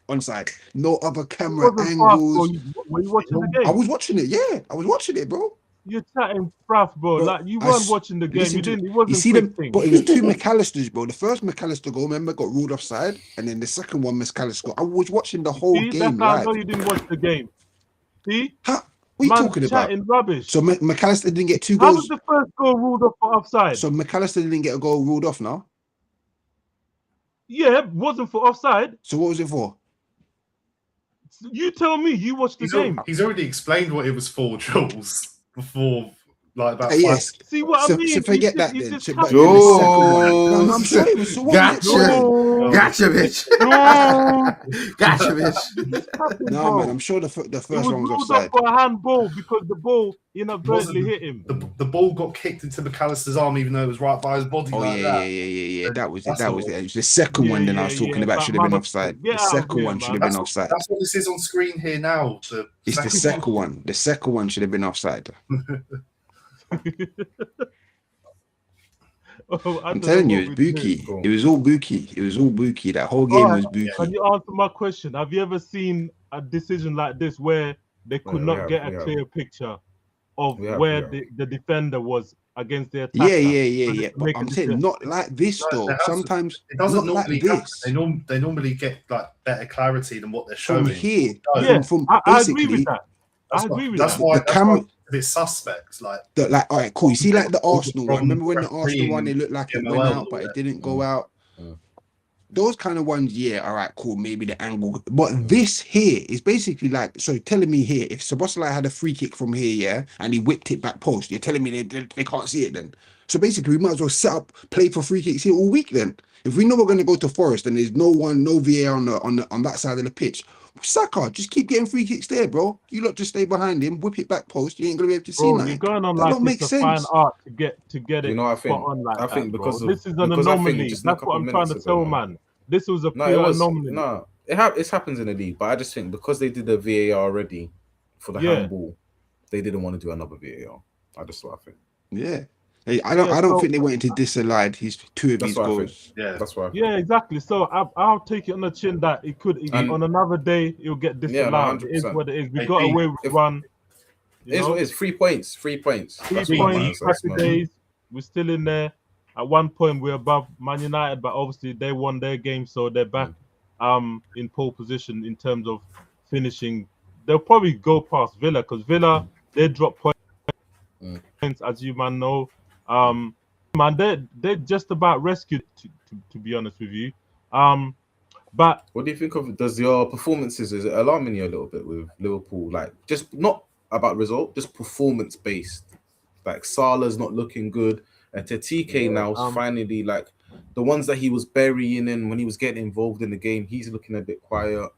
onside. No other camera angles. Were you watching the game? I was watching it. Yeah, I was watching it, bro. You're chatting fraff, bro. Like you weren't watching the game. You didn't. It wasn't. You see them, but it was two McAllisters, bro. The first McAllister goal, remember, got ruled offside, and then the second one, McAllister. I was watching the whole game that's how live. I know you didn't watch the game. See? What are you talking about? Rubbish. So McAllister didn't get 2 goals. How was the first goal ruled off for offside? So McAllister didn't get a goal ruled off now? Yeah, it wasn't for offside. So what was it for? You tell me. You watched the game. He's already explained what it was for, Jules, before. Like that. Yes. See what I mean? So forget that then. No, I'm sorry. It was so Gotcha, bitch. Gotcha, bitch. No, man. I'm sure the first one was offside. For a handball because the ball inadvertently hit him. The ball got kicked into McAllister's arm, even though it was right by his body. Oh yeah. That was it. That was it. It was the second one. Then I was talking about should have been offside. The second one should have been offside. That's what this is on screen here now. It's the second one. The second one should have been offside. I'm telling you, it's Buki. It was all Buki. It was all Buki. That whole game was Buki. Can you answer my question? Have you ever seen a decision like this where they could not get a clear picture of where the defender was against the attacker? Yeah. But I'm saying not like this though. Sometimes it doesn't normally like this. They normally get like better clarity than what they're showing. From here, I agree with that. That's why the camera. A bit suspect, all right, cool. You see, like the Arsenal one. Remember when the Arsenal one, it looked like it went out, but it didn't go out. Those kind of ones, all right, cool. Maybe the angle, but this here is basically like, so telling me here, if Szoboszlai had a free kick from here, and he whipped it back post, you're telling me they can't see it then. So basically, we might as well set up, play for free kicks here all week then. If we know we're going to go to Forest and there's no VAR on that side of the pitch. Saka, just keep getting free kicks there, bro. You lot just stay behind him, whip it back post. You ain't gonna be able to see nothing. You're going on that like it's a fine art to get it. You know, I think because this is an anomaly. That's what I'm trying to tell, man. This was a pure anomaly. No, it happens in the league, but I just think because they did the VAR already for the handball, they didn't want to do another VAR. That's what I think. Yeah. I don't think they went into disallow his two of his goals. Yeah, that's why. Yeah, exactly. So I'll take it on the chin that it could on another day it'll get disallowed. It is what it is. We got away with one. It is what it is. 3 points. 3 points. 3 points. Happy days. We're still in there. At one point we're above Man United, but obviously they won their game, so they're back in pole position in terms of finishing. They'll probably go past Villa because Villa they drop points, as you man know. Man, they're just about rescued to be honest with you. But what do you think of? Does your performances is it alarming you a little bit with Liverpool? Like just not about result, just performance based. Like Salah's not looking good, and TK now's finally like the ones that he was burying in when he was getting involved in the game. He's looking a bit quiet.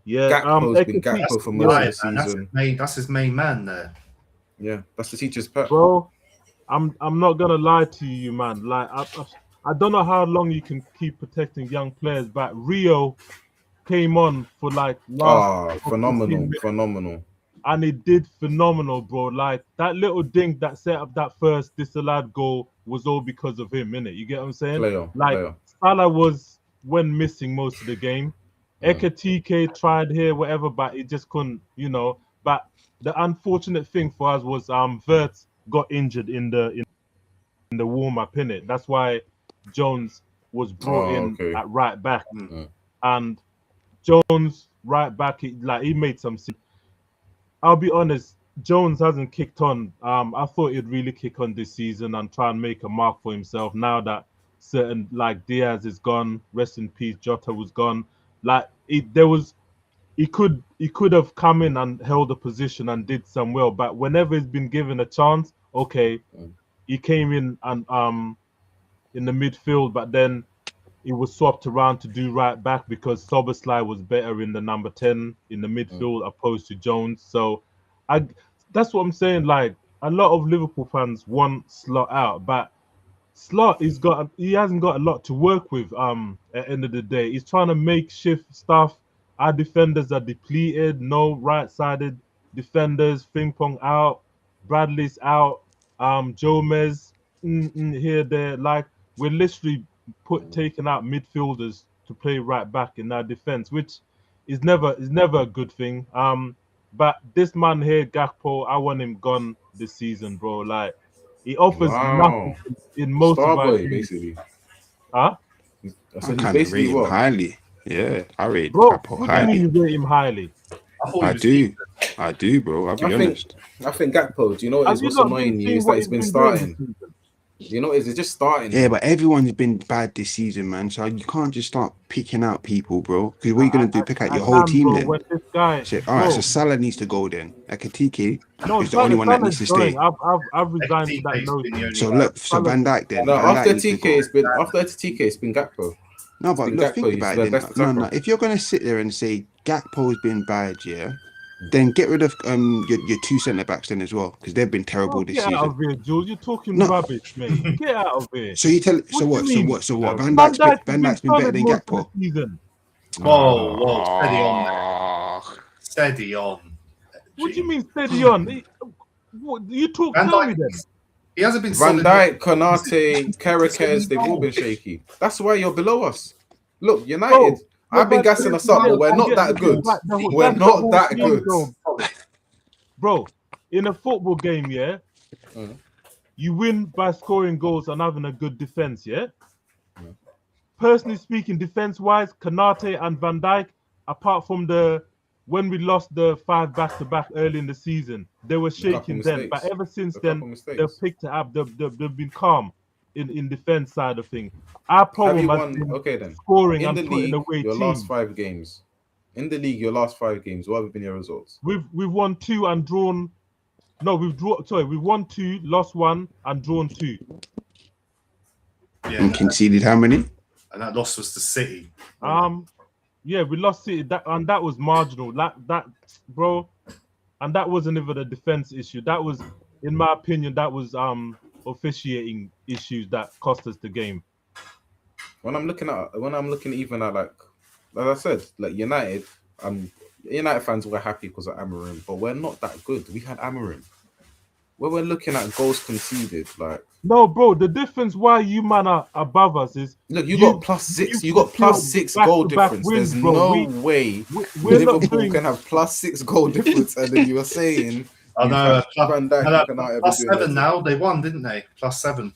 Yeah, Gakpo's been Gakpo for most of the season. That's his main man there. Yeah, that's the teacher's pet, bro. I'm not gonna lie to you, man. Like I don't know how long you can keep protecting young players, but Rio came on for like phenomenal, and it did phenomenal, bro. Like that little dink that set up that first disallowed goal was all because of him, innit? You get what I'm saying? Salah went missing most of the game. Ekatike tried here, whatever, but it just couldn't, But the unfortunate thing for us was Wirtz got injured in the warm-up, innit? That's why Jones was brought in at right back. And Jones right back, he made some sense. I'll be honest, Jones hasn't kicked on. I thought he'd really kick on this season and try and make a mark for himself now that certain like Diaz is gone, rest in peace, Jota was gone. Like he could have come in and held a position and did some well, but whenever he's been given a chance, he came in and in the midfield, but then he was swapped around to do right back because Szoboszlai was better in the number 10 in the midfield opposed to Jones. So that's what I'm saying. Like a lot of Liverpool fans want Slot out, but Slot, he hasn't got a lot to work with. At the end of the day, he's trying to make shift stuff. Our defenders are depleted. No right-sided defenders. Frimpong out. Bradley's out. Jomez here there. Like we're literally taking out midfielders to play right back in our defense, which is never a good thing. But this man here, Gakpo, I want him gone this season, bro. Like he offers nothing in most of our Starboy, basically. Huh? I kind of rate him highly. Yeah, I rate bro, Gakpo what highly. do you mean you rate him highly? I do, bro. I'll be honest. I think Gakpo, do you know what's annoying you? Is that it's been starting. You know, it's just starting. Yeah, but everyone's been bad this season, man. So you can't just start picking out people, bro. Because what are you gonna do? Pick out your whole team then? This guy, all right, so Salah needs to go then. Ekitike is the only one that needs to stay. I've resigned to that notion. So look, so Van Dijk then. No, after TK, it's been Gakpo. No, but look, think about it. Then. No. If you're gonna sit there and say Gakpo's been bad, yeah, then get rid of your two centre backs then as well, because they've been terrible this season. Get out of here, Jules. You're talking rubbish, mate. Get out of here. So you tell. So what? Van Dijk's been better than Gakpo. Whoa, steady on there. Steady on. What do you mean steady on? What you talk? Tell me then. He hasn't been. Van Dijk, Konate, Caracas, they've all been shaky. That's why you're below us. Look, United. I've been gassing us up, but we're not that good. We're not that good. Bro, in a football game, yeah, you win by scoring goals and having a good defense, yeah? Personally speaking, defense-wise, Konate and Van Dijk, apart from when we lost the 5 back-to-back early in the season, they were shaking then. But ever since then, they've picked it up. They've been calm in defense side of things. Our problem has been scoring and putting away your teams. last 5 games. In the league, your last 5 games, what have been your results? We've won 2 and drawn. No, we've won 2, lost 1, and drawn 2. Yeah. And conceded how many? And that loss was to City. Yeah, we lost City. That was marginal. That bro, and that wasn't even a defense issue. That was, in my opinion, that was officiating issues that cost us the game. When I'm looking even at like I said, like United fans were happy because of Amorim, but we're not that good. We had Amorim. When we're looking at goals conceded, like no, bro, the difference why you man are above us is you got +6. You got +6 goal difference. There's no way Liverpool can have +6 goal difference, and then you were saying. I know. +7 now. They won, didn't they? +7.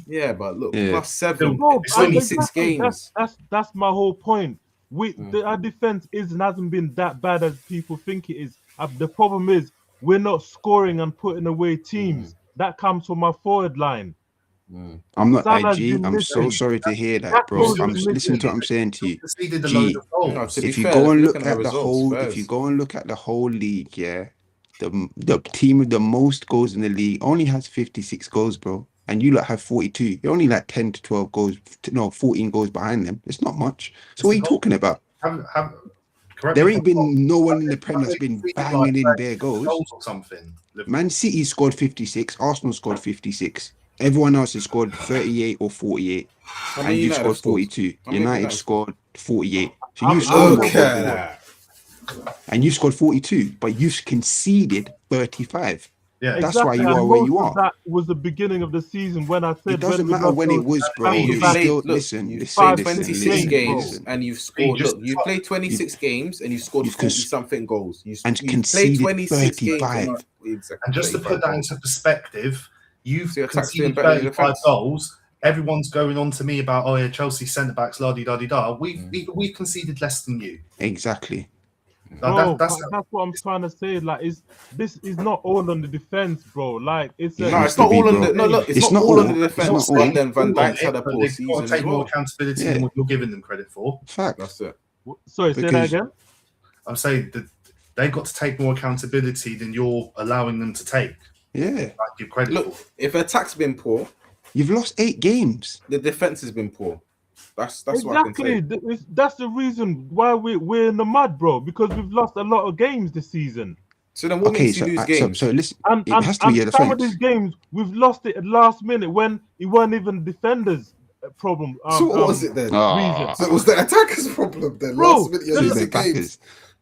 Yeah, but look, +7. It's only 6 games. That's my whole point. Our defense hasn't been that bad as people think it is. The problem is we're not scoring and putting away teams. That comes from our forward line. I'm not IG. I'm so sorry to hear that, bro. Listen to what I'm saying to you. G, if you go and look at the whole league, yeah. The team with the most goals in the league only has 56 goals, bro. And you lot have 42. You're only like 10 to 12 goals, 14 goals behind them. It's not much. So what are you talking about? There ain't been no one in the Premier that's been banging in their goals. Or something. Man City scored 56. Arsenal scored 56. Everyone else has scored 38 or 48. And you scored 42. United scored 48. So you scored and you scored 42, but you've conceded 35. Yeah, that's why you are where you are. That was the beginning of the season when I said it doesn't matter when it was, bro. You've played 26 games and you've scored. Look, you played 26 games and you've scored 40-something goals. You conceded 26 35. Games. And just to put that into perspective, you've conceded 35 goals. Everyone's going on to me about Chelsea centre backs, la di da di da. We've conceded less than you. Exactly. Bro, that's what I'm trying to say. Like, this is not all on the defense, bro. Like, it's not all on the it's not all on the defense. And then Van Dijk's had a poor season. Got to take more accountability than what you're giving them credit for. Fact. That's it. Sorry, say that again. I'm saying that they've got to take more accountability than you're allowing them to take. Yeah. Like, give credit. Look, if attack's been poor, you've lost 8 games. The defense has been poor. That's exactly what I can say. That's the reason why we're in the mud, bro. Because we've lost a lot of games this season. So then, what makes you lose games? So listen, And it has to be your some of these defense. games we've lost it at last minute when it weren't even defenders' problem. So what was it then? Reason, So it was the attacker's problem then. Bro, Last minute, you're So losing the backers. games.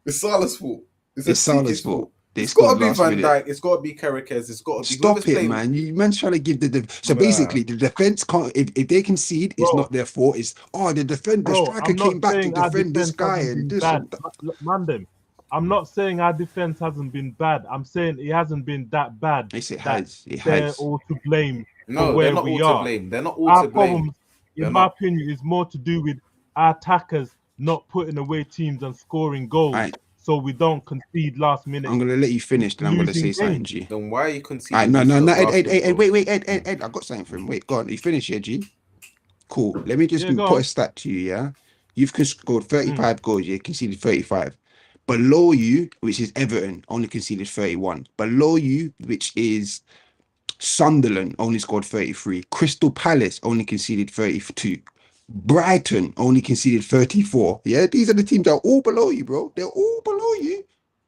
It's Salah's fault. It's Salah's fault. They It's got to scored be last Van minute. Dijk. It's got to be Carrickers. It's got to be. Stop it, man. You man's trying to give so basically the defense can't if they concede, it's Bro. not their fault. It's the striker I'm not came back to saying our defend this defense guy hasn't and been this bad. and that. Mandem, I'm not saying our defense hasn't been bad. I'm saying it hasn't been that bad. Yes, it that has. It They're has. all to blame. No, where they're not we all are. to blame. They're not all Our to blame. problems, in They're my not. opinion, is more to do with our attackers not putting away teams and scoring goals, Right. so we don't concede last minute. I'm gonna let you finish, then I'm gonna say losing something, games. G. Then why are you conceding? No, Ed, Ed. wait, Ed, I got something for him. Wait, go on, you finish here, G. Cool. Let me just Yeah, go put on. a stat to you, yeah. You've scored 35 goals, you conceded 35. Below you, which is Everton, only conceded 31. Below you, which is Sunderland, only scored 33. Crystal Palace only conceded 32. Brighton only conceded 34. Yeah, these are the teams that are all below you, bro. They're all below you.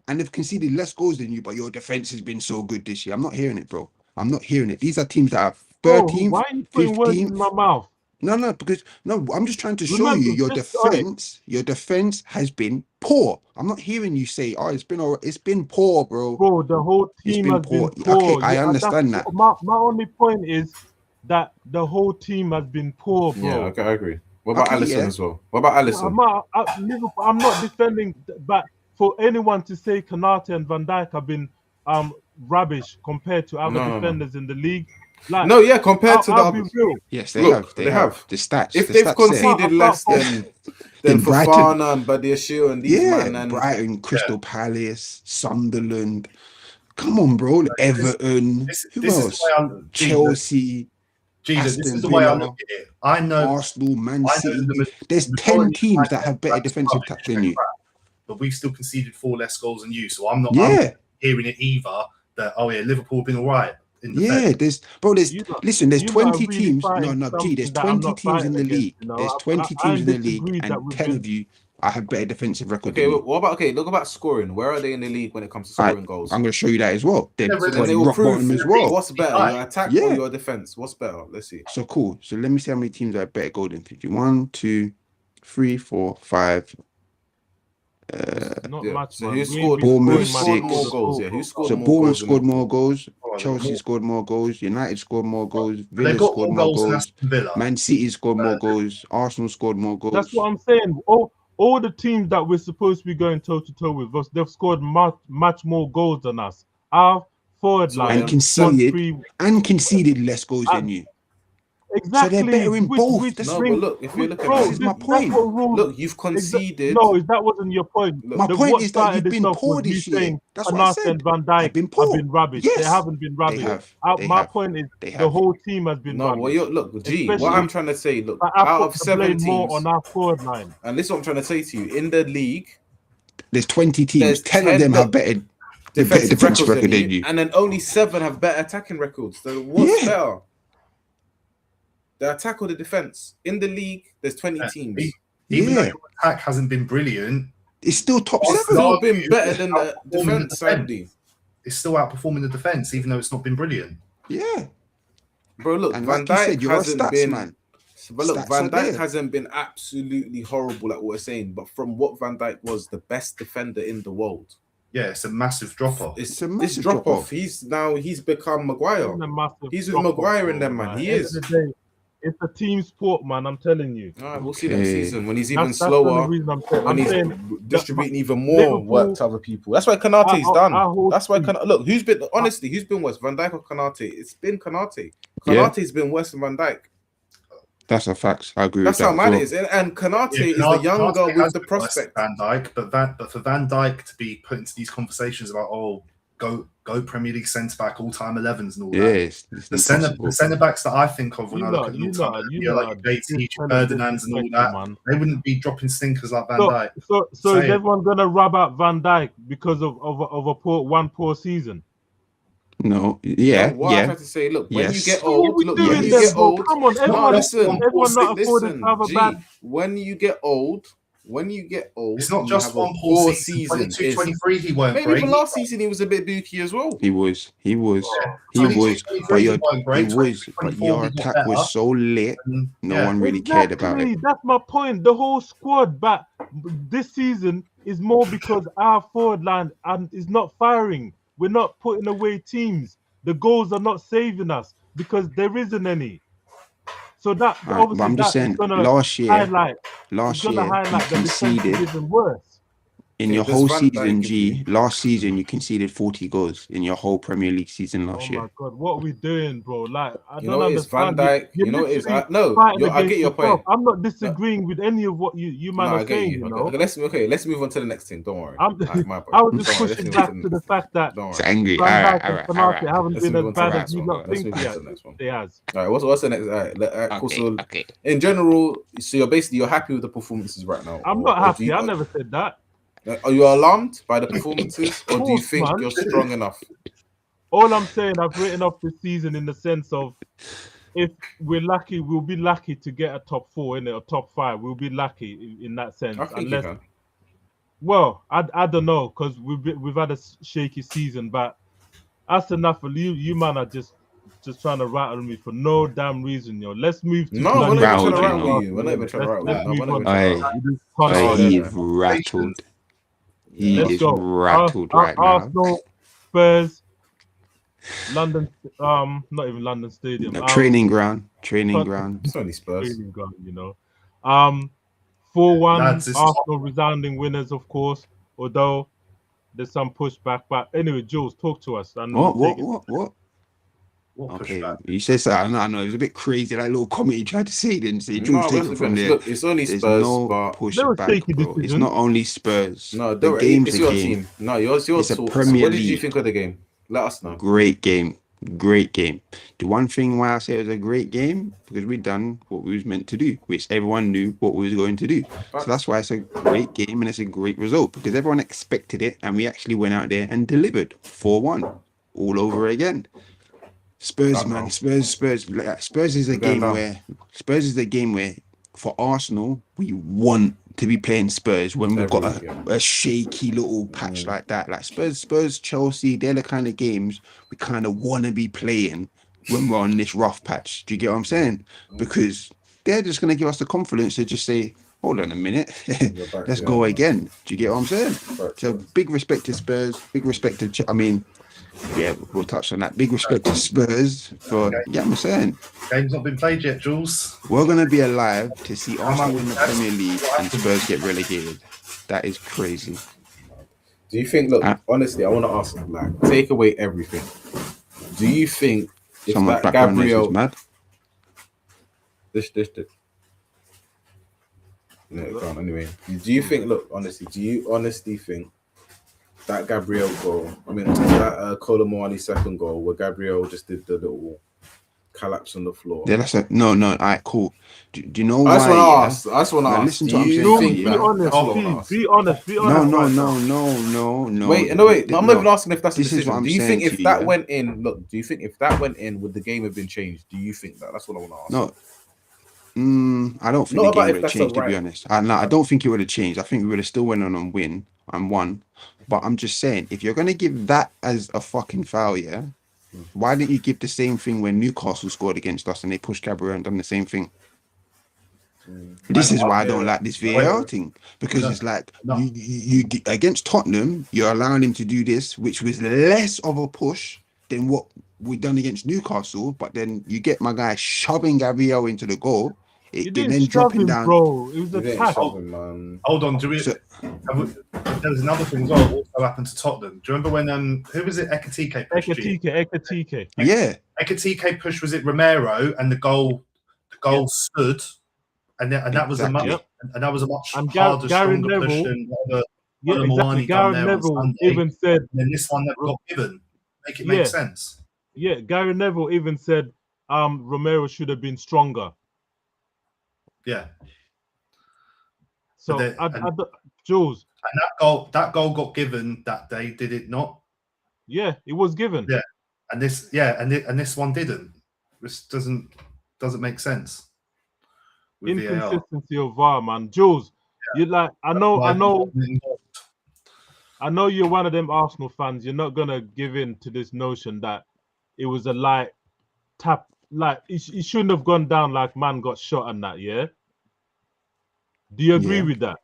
And they've conceded less goals than you, but your defense has been so good this year. I'm not hearing it, bro. I'm not hearing it. These are teams that are 13th, Why are you putting words 15th. in my mouth? Because I'm just trying to show Remember, you your just on it. defense has been poor. I'm not hearing you say, it's been poor, bro. Bro, the whole It's team been has poor. been poor. Okay, I understand that. My only point is that the whole team has been poor, bro. Yeah, okay, I agree. What about Okay, Alisson yeah. as well? What about Alisson? I'm not defending, but for anyone to say Kanate and Van Dijk have been rubbish compared to other defenders in the league. Like, No, yeah, compared to I'll the be real. Yes, Look, have. They have. The stats. If the they've stats conceded say. less than Brighton. Fofana and Badiashile and these man and Brighton, Crystal Palace, Sunderland. Come on, bro. Everton. Who else? Chelsea. Jesus, this is the way I look at it. I know Arsenal, Man City. There's 10 teams that have better defensive tact than you. But we've still conceded 4 less goals than you. So I'm not Yeah. hearing it either that, Liverpool have been all right. Yeah, there's 20 teams. There's 20 teams in the league. You know? There's 20 teams in the league, disagree that and we've 10 been- of you I have better defensive record. Okay, look about scoring. Where are they in the league when it comes to scoring goals? I'm going to show you that as well. They're they will rock prove bottom as well. What's better, your attack or your defense? What's better? Let's see. So cool. So let me see how many teams are better goal than 50. 1, 2, 3, 4, 5. Not much. So man. who scored Bournemouth more goals? Yeah, who scored So more Bournemouth goals? scored more goals. Chelsea scored more goals. United scored more goals. Villa got scored more more goals than goals. Aston Villa. Man City scored more goals. Arsenal scored more goals. That's what I'm saying. All the teams that we're supposed to be going toe to toe with, they've scored much more goals than us. Our forward line and conceded less goals than you. Exactly. So they're better in both. But look, if you look at this is my point. Look, you've conceded. No, that wasn't your point. My point is that you've been poor this year. That's what I said. And Van Dijk have been rubbish. Yes. They haven't been rubbish. My point is the whole team has been rubbish. Well, look, G, what I'm trying to say, look, out of 7 teams, more on our forward line. And this is what I'm trying to say to you. In the league, there's 20 teams. 10 of them have better defensive record than you. And then only 7 have better attacking records. So what's better? The attack or the defense? In the league, there's 20 teams. Even though your attack hasn't been brilliant, it's still top 7. It's still been better than the defense, sadly. It's still outperforming the defense, even though it's not been brilliant. Yeah. Bro, look, and Van like Dijk hasn't been... man. But look, Van Dijk hasn't been absolutely horrible, like what we're saying. But from what Van Dijk was, the best defender in the world. Yeah, it's a massive drop-off. It's a massive drop-off. He's become Maguire. He's with Maguire in them, man. He is. It's a team sport, man. I'm telling you. All right, we'll see next season when he's even slower. When he's distributing even more work to other people. That's why Kanate's done. That's why look. Who's been worse, Van Dijk or Kanate? It's been Kanate. Kanate's been worse than Van Dijk. That's a fact. I agree. That's how mad it is. And Kanate is the younger with the prospect. Van Dijk, but for Van Dijk to be put into these conversations about go Premier League centre back all time 11s and all that. The centre backs that I think of when I look at all time, like JT, Ferdinands and all that, man. They wouldn't be dropping stinkers like Van Dijk. So is everyone gonna rub out Van Dijk because of a poor season? No, I'm trying to say, look, when you get old, come on, everyone not afforded to have a bad. When you get old, when you get old, it's not you just have one a poor season. season. 22, 23, he weren't Maybe great. even last season he was a bit dookie as well. He was. Yeah. But your great. attack was so lit. No one really cared about it. That's my point. The whole squad back this season is more because our forward line is not firing. We're not putting away teams. The goals are not saving us because there isn't any. So that obviously I'm just saying, last year highlight you the defense is even worse. In your whole season, last season you conceded 40 goals in your whole Premier League season last year. Oh my God, what are we doing, bro? Like, I You don't know understand. Van Dijk. You know it is. I get your point. I'm not disagreeing with any of what you man are saying. You know. Okay, let's move on to the next thing. Don't worry. I was just pushing back to the fact that it's angry. Van Dijk and Konate haven't been as bad as you lot think they has. All right, what's the next? All right, cool. So in general, so you're happy with the performances right now? I'm not happy. I never said that. Are you alarmed by the performances, or do you think you're strong enough? All I'm saying, I've written off this season in the sense of, if we're lucky, we'll be lucky to get a top 4 in it, or top 5. We'll be lucky in that sense. I think you can. Well, I don't know, because we've had a shaky season, but that's enough for you. You man are just trying to rattle me for no damn reason, yo. Let's move to no, we're not even trying to rattle you. We're not even trying to rattle you. He's rattled. He is rattled right now. Arsenal, Spurs, London, not even London Stadium. No, training ground. It's only Spurs. Training ground, you know. 4-1, Arsenal resounding winners, of course. Although there's some pushback, but anyway, Jules, talk to us. What? Okay, you said so. I know it was a bit crazy. That little comment you tried to say, didn't say? Jules, take it from there. Look, it's only Spurs, but pushback, bro. It's not only Spurs. No, the game's it's a your game. team. No, yours. It's a Premier What did you League. think of the game? Let us know. Great game. The one thing why I say it was a great game, because we done what we was meant to do, which everyone knew what we was going to do. So that's why it's a great game and it's a great result, because everyone expected it and we actually went out there and delivered 4-1 all over again. Spurs, man. Spurs is a game where for Arsenal, we want to be playing Spurs when we've got a shaky little patch like that. Like Spurs, Chelsea, they're the kind of games we kind of want to be playing when we're on this rough patch. Do you get what I'm saying? Because they're just going to give us the confidence to just say, hold on a minute, let's go again. Do you get what I'm saying? So big respect to Spurs, big respect to, we'll touch on that. Big respect to Spurs for, I'm saying. Game's not been played yet, Jules. We're going to be alive to see Arsenal win the Premier League and Spurs get relegated. That is crazy. Do you think, honestly, I want to ask, take away everything. Do you think if that Gabriel... mad? This. No, it can't anyway. Do you honestly think that Gabriel goal, that Colomwani second goal where Gabriel just did the little collapse on the floor? Yeah, no. All right, cool. Do you know why? I just want to ask. Listen to what I'm saying. Be honest. No. Wait. No, I'm not even asking if that's the decision. Do you think if that went in? Look, do you think if that went in, would the game have been changed? Do you think that? That's what I want to ask. No. I don't think the game would have changed, to be honest. I don't think it would have changed. I think we would have still went on and won. But I'm just saying, if you're going to give that as a fucking foul, why didn't you give the same thing when Newcastle scored against us and they pushed Gabriel and done the same thing? This is why I don't like this VAR thing, because it's like you against Tottenham, you're allowing him to do this, which was less of a push than what we done against Newcastle. But then you get my guy shoving Gabriel into the goal. Then dropping down, bro. It was a tackle. Hold on, there was another thing as well. Also happened to Tottenham. Do you remember when who was it? Ekitike pushed Ekitike. Yeah. Ekitike pushed, was it Romero, and the goal stood, and that was a much harder, stronger push than whatever Gary Neville even said. And then this one never got given. Make it make sense. Yeah, Gary Neville even said Romero should have been stronger. Yeah. So Jules. And that goal got given that day, did it not? Yeah, it was given. Yeah. And this one didn't. This doesn't make sense. Inconsistency of VAR, man. Jules, You like, I know you're one of them Arsenal fans. You're not gonna give in to this notion that it was a light tap. Like it shouldn't have gone down. Like man got shot and that. Yeah. Do you agree with that?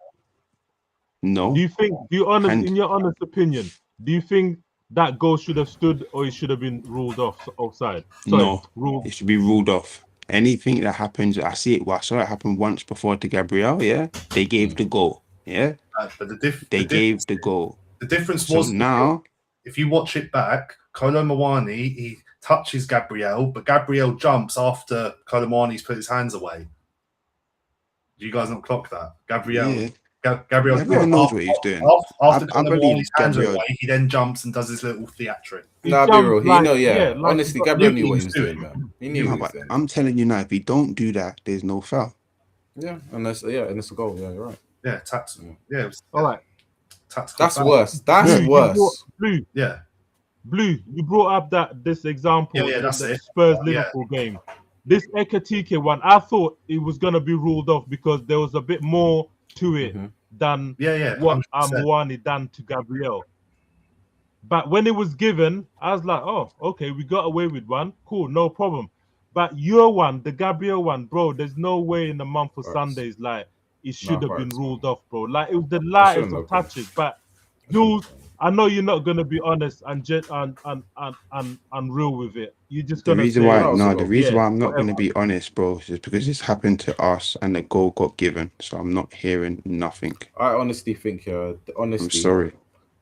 No. Do you in your honest opinion, do you think that goal should have stood or it should have been ruled offside? Sorry, no, it should be ruled off. Anything that happens, I see it. Well, I saw it happen once before to Gabriel. Yeah, they gave the goal. Yeah, but they gave the goal. The difference so was now, if you watch it back, Kolo Muani, he touches Gabriel, but Gabriel jumps after Kolo Muani's put his hands away. Do you guys not clock that? Gabriel everyone knows what he's doing. After Kolo Muani's hands away, he then jumps and does his little theatric. Nah, be real. He know, honestly, Gabriel knew what he was doing, man. He knew what he was doing. I'm telling you now, if he don't do that, there's no foul. Yeah, and it's a goal. Yeah, you're right. Yeah, tactical. Yeah, all right. That's worse. That's worse. Blue. Yeah. Blue, you brought up this example. Yeah, that's it. Spurs Liverpool game. This Ekatike one, I thought it was gonna be ruled off because there was a bit more to it than what Muani done to Gabriel. But when it was given, I was like, oh, okay, we got away with one. Cool, no problem. But your one, the Gabriel one, bro, there's no way in the month of Sundays, like, it should have been ruled off, bro. Like, it was the lightest of touches. But, Jules, I know you're not gonna be honest and real with it. You just the reason why I'm not gonna be honest, bro, is because it's happened to us and the goal got given. So I'm not hearing nothing. I honestly think, I'm sorry,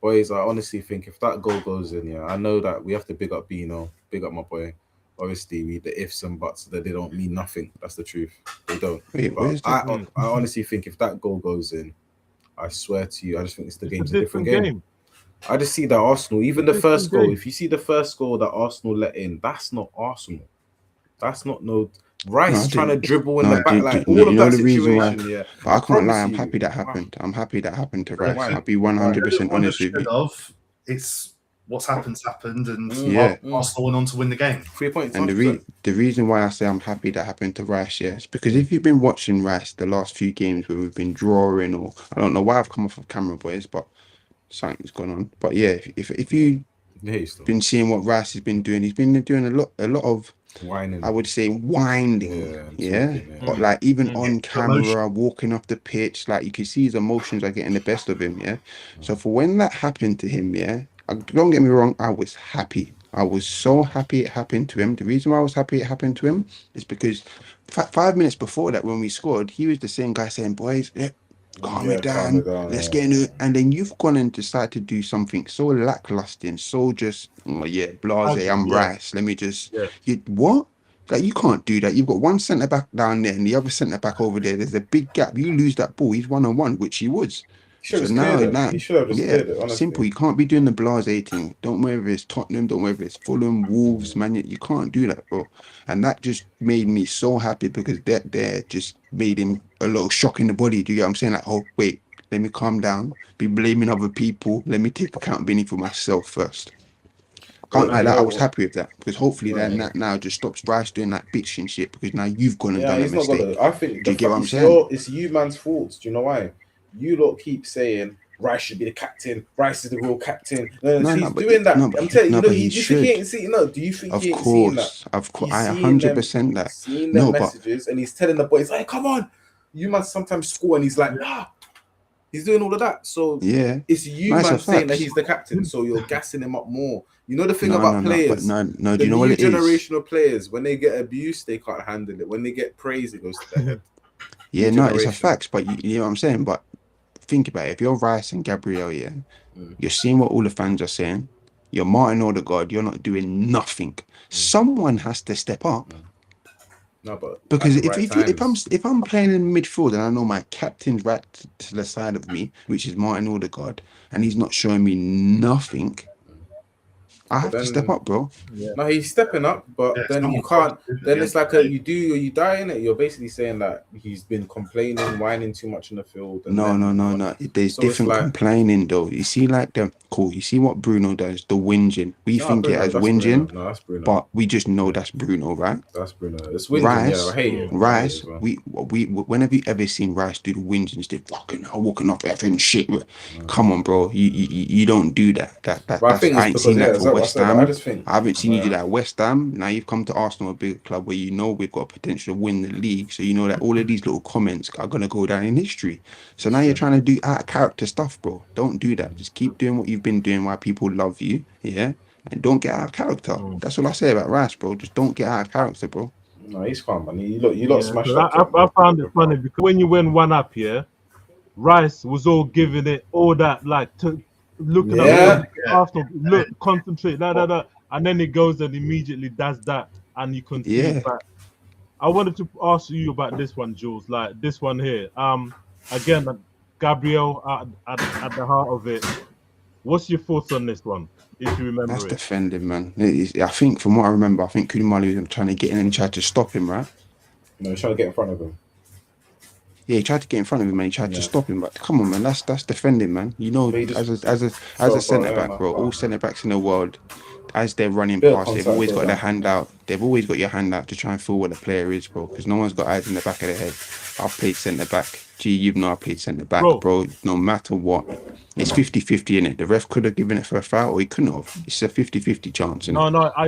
boys. I honestly think if that goal goes in, I know that we have to big up Bino, big up my boy. Obviously, the ifs and buts that they don't mean nothing. That's the truth. They don't. I honestly think if that goal goes in, I swear to you, I just think the game's a different game. I just see that Arsenal, even the first goal, if you see the first goal that Arsenal let in, that's not Arsenal. That's not Rice trying to dribble in the back line. All of that situation, I can't lie, I'm happy that happened. I'm happy that happened to Rice. I'll be 100% honest with you. It's what's happened, and Arsenal went on to win the game. 3 points. And the reason why I say I'm happy that happened to Rice, is because if you've been watching Rice the last few games where we've been drawing, or I don't know why I've come off of camera, boys, but something's going on. But yeah, if you've been seeing what Rice has been doing, he's been doing a lot of whining. I would say winding, but like even on camera, walking off the pitch, like you can see his emotions are getting the best of him, So for when that happened to him, don't get me wrong, I was happy. I was so happy it happened to him. The reason why I was happy it happened to him is because 5 minutes before that, when we scored, he was the same guy saying, "Boys, calm it down, let's get into it." And then you've gone and decided to do something so lackluster and so just, blase, I'm Rice. Let me just, what? Like, you can't do that. You've got one centre back down there and the other centre back over there. There's a big gap. You lose that ball, he's 1-on-1, which he was. So now, he should have just cleared it, honestly. Simple. You can't be doing the blase thing. Don't worry if it's Tottenham, don't worry if it's Fulham, Wolves, man. You can't do that, bro. And that just made me so happy because that just made him a little shock in the body. Do you get what I'm saying? Like, oh, wait, let me calm down. Be blaming other people. Let me take accountability for myself first. Can't like that. I was happy with that because hopefully that now just stops Bryce doing that bitching shit because now you've gone and done a mistake. I think do you get what I'm saying? It's you man's fault. Do you know why? You lot keep saying Rice should be the captain. Rice is the real captain. He's doing that. I'm telling you, do you think he ain't seeing? No, do you think he ain't seeing that? Of course, I 100% that. Seeing the messages, and he's telling the boys, "Hey, come on, you man sometimes score," and he's like, "Nah." He's doing all of that. So it's you man saying that he's the captain. So you're gassing him up more. You know the thing about players. Do you know what it is? Generational players, when they get abused, they can't handle it. When they get praise, it goes to their head. It's a fact. But you know what I'm saying. But think about it. If you're Rice and Gabriel, you're seeing what all the fans are saying. You're Martin Odegaard. You're not doing nothing. Someone has to step up. No, but because if I'm playing in midfield and I know my captain's right to the side of me, which is Martin Odegaard, and he's not showing me nothing, I have to step up, bro. Yeah. No, he's stepping up, but then you can't. Then it's like you do or you die in it. You're basically saying that he's been complaining, whining too much in the field. No. There's different complaining though. You see, like you see what Bruno does, the whinging. We think it as whinging, that's Bruno. But we just know that's Bruno, right? That's Bruno. It's whinging. Rice, I hate it. Rice. We whenever you ever seen Rice do the whinging, they fucking walking off effing shit. Come on, bro. You don't do that. I ain't seen that for West Ham. I haven't seen you do that at West Ham. Now you've come to Arsenal, a big club where you know we've got potential to win the league. So you know that all of these little comments are gonna go down in history. So now you're trying to do out of character stuff, bro. Don't do that. Just keep doing what you've been doing while people love you. Yeah. And don't get out of character. That's all I say about Rice, bro. Just don't get out of character, bro. No, he's fine, man. You lot smashed up. I found it funny because when you win 1-up, yeah, Rice was all giving it all that, like, looking at Arsenal, look, concentrate, and then it goes and immediately does that, and you can see that. I wanted to ask you about this one, Jules, like this one here. Again, Gabriel at the heart of it. What's your thoughts on this one, if you remember? That's defending, man. I think, from what I remember, I think Koulibaly was trying to get in and tried to stop him, right? No, he tried to get in front of him. Yeah, he tried to get in front of him and he tried to stop him. But come on, man, that's defending, man. You know, as a centre back, bro, all centre backs in the world, as they're running past, they've always got their hand out. They've always got your hand out to try and feel what the player is, bro. Because no one's got eyes in the back of their head. I've played centre back. I played centre back, bro. No matter what, it's 50-50 in it. The ref could have given it for a foul, or he couldn't have. It's a 50-50 chance.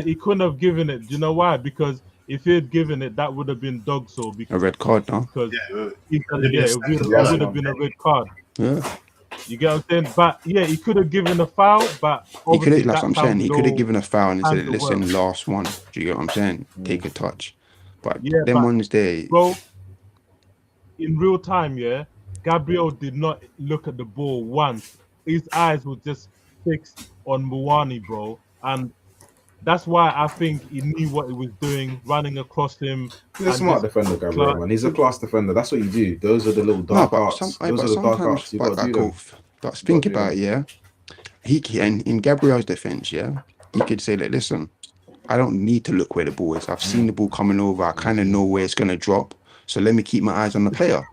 He couldn't have given it. Do you know why? Because if he had given it, that would have been dog soul. A red card, no? Because it would have been a red card. Yeah. You get what I'm saying? But yeah, he could have given a foul, but he could have. That's what I'm saying. He could have given a foul and said, "Listen, last one." Do you get what I'm saying? Take a touch. But them ones there, bro. In real time, Gabriel did not look at the ball once. His eyes were just fixed on Muani, bro, and that's why I think he knew what he was doing, running across him. He's a smart defender, Gabriel, man. He's a class defender. That's what you do. Those are the little dark arts. Those are the dark arts. You got to do them. But think about it, He can, in Gabriel's defense, he could say that, listen, I don't need to look where the ball is. I've seen the ball coming over. I kind of know where it's going to drop. So let me keep my eyes on the player.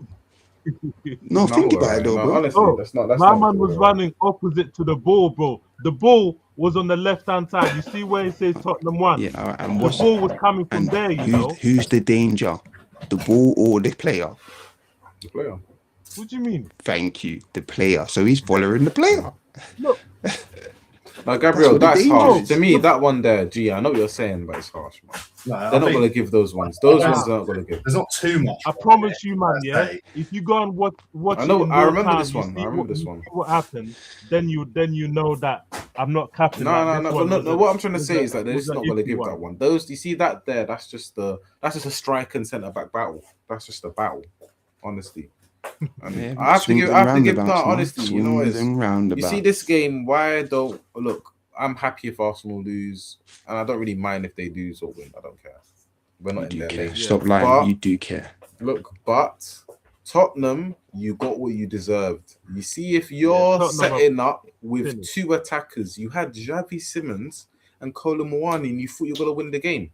Think about it, though, bro. Honestly, my man was running opposite to the ball, bro. The ball was on the left-hand side. You see where it says Tottenham 1? Yeah, and the ball was coming from there, you know. Who's the danger? The ball or the player? The player. What do you mean? Thank you. The player. So he's following the player. Look. Now, Gabriel, that's harsh. To me, that one there, I know what you're saying, but it's harsh, man. No, they're not going to give those ones. Those ones are not going to give. There's not too much. I promise you, man, if you go and watch I know. I remember this one. What happened, then you know that I'm not capping. No. What I'm trying to say is that they're just not going to give that one. Those, you see that there, that's just a striker and centre back battle. That's just a battle, honestly. I have to give that honestly. You know, you see this game. Why don't look? I'm happy if Arsenal lose, and I don't really mind if they lose or win. I don't care. We're not in their lane. Stop lying. You do care. Look, but Tottenham, you got what you deserved. You see, if you're setting up with two attackers, you had Xavi Simons and Kolo Muani, and you thought you were gonna win the game.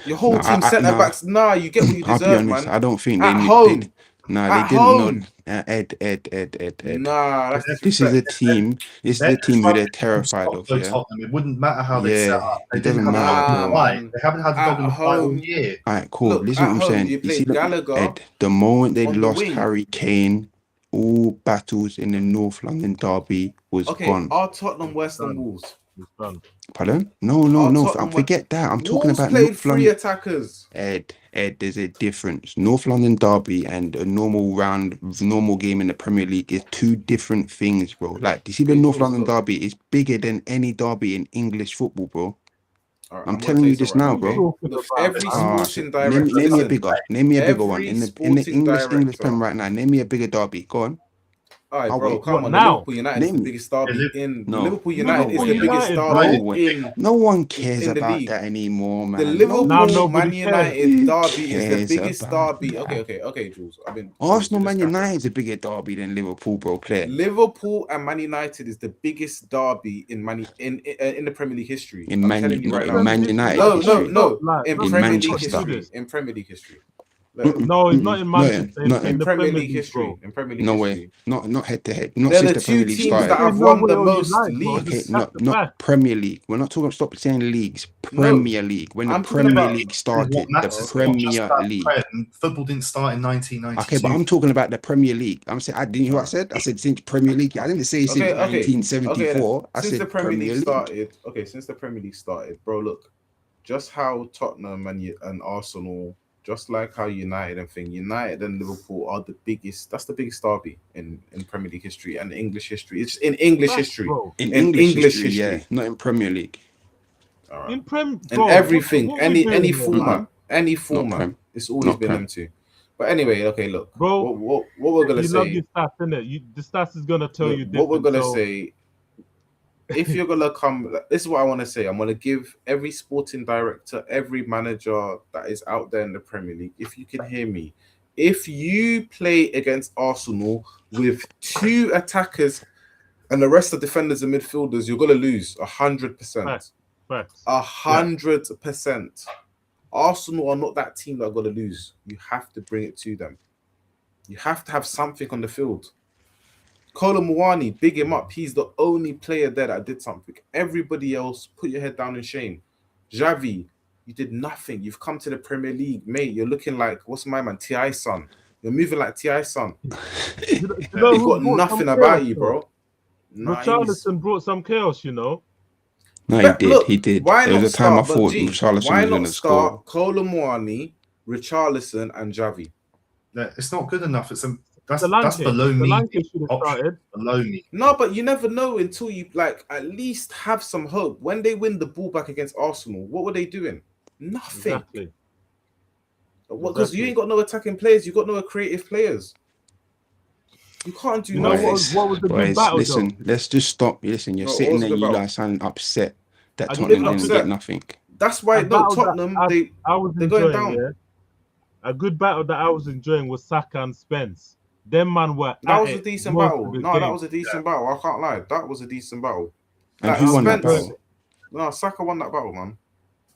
Your whole team centre backs. You get what you deserve, I'll be honest, man. I don't think they did. They didn't know. Ed. This is a team. This is a team who they're terrified of. It wouldn't matter how they set up. It doesn't matter. They haven't had the dog in the fight all year. All right, cool. Listen what I'm saying. You see, Ed, the moment they lost Harry Kane, all battles in the North London derby was gone. Are Tottenham worse than Wolves? Pardon? No. Forget that. I'm talking about North London. 3 attackers. Ed, there's a difference. North London derby and a normal game in the Premier League is 2 different things, bro. Like, you see, the North London derby is bigger than any derby in English football, bro. Right, I'm telling you this now, bro. Every sporting director. Name me a bigger one in the English Premier right now. Name me a bigger derby. Go on. All right, Oh, bro, wait, come on. now? Liverpool United is Name the me. biggest derby in No. Liverpool United is the Liverpool biggest United, derby bro. in No one cares in the about league. that anymore, The man. Liverpool Now Man nobody cares. United Who derby is the cares biggest about derby. that? Okay, Jules. I mean, Arsenal, just Man carry on. United is a bigger derby than Liverpool, bro. Clear. Liverpool and Man United is the biggest derby in the Premier League history. In I'm Man, telling you not right in now. Man United No, history. in In Premier League Manchester. history. In Premier League history. Look, No, it's not in Not Manchester. not In in the Premier Premier League League, history. bro. In Premier League no history. way. Not head to head. Not They're since the the two Premier League teams that started. have Say no won the way or most United, bro. leagues. Okay, That's not the fact. Premier League. We're not talking. Stop saying leagues. No, Premier League. When the I'm talking Premier about League This is what started, the matters. It's not just Premier about League. Prem. Football didn't start in 1992. Okay, but I'm talking about the Premier League. I'm saying, I didn't hear what I said. I said since Premier League. I didn't say since okay. 1974. I Since the said Premier League Premier League. started, bro, look, just how Tottenham and Arsenal, just like how United and Liverpool are the biggest. That's the biggest derby in Premier League history and English history. It's in English Facts, history. bro. In In English English history, yeah, history. not in Premier League. All right. In Prem, And bro. everything, what we any doing here, format, man? any Not format, Prem. it's always Not been Prem. them two. But anyway, okay, look, Bro, what we're gonna You love say. your stats, innit? The stats is gonna tell you Look, what we're different. gonna So say, if you're gonna come, this is what I want to say. I'm gonna give every sporting director, every manager that is out there in the Premier League, if you can hear me, if you play against Arsenal with two attackers and the rest of defenders and midfielders, you're gonna lose 100%. facts. 100%. Arsenal are not that team that are gonna lose. You have to bring it to them. You have to have something on the field. Kolo Muani, big him up. He's the only player there that did something. Everybody else, put your head down in shame. Xavi, you did nothing. You've come to the Premier League, mate. You're looking like, what's my man, T.I. son. You're moving like T.I. son. You know You've who got brought nothing some about chaos, you, though? bro. Nice. Richarlison brought some chaos, you know. No, he But did. look, He did. why There was not a time I start? But thought G, Richarlison why was going not to score. start Kolo Muani, Richarlison, and Xavi? No, it's not good enough. That's Solanke below me. should have started. Below me. No, but you never know until you like at least have some hope. When they win the ball back against Arsenal, what were they doing? Nothing. Exactly. Because you ain't got no attacking players, you got no creative players. You can't do You know nothing. what was the good Boys, battle, listen, though? let's just stop. Listen, you're Bro, sitting what was there the and you battle? guys sound upset that I Tottenham didn't didn't upset. get nothing. That's why A no battle that Tottenham. I was they're going enjoying, down. yeah. A good battle that I was enjoying was Saka and Spence. Them man were That at was a it decent most battle. of the No, that game. was a decent battle. I can't lie. That was a decent battle. And Like, who won that Spence- battle? No, Saka won that battle, man.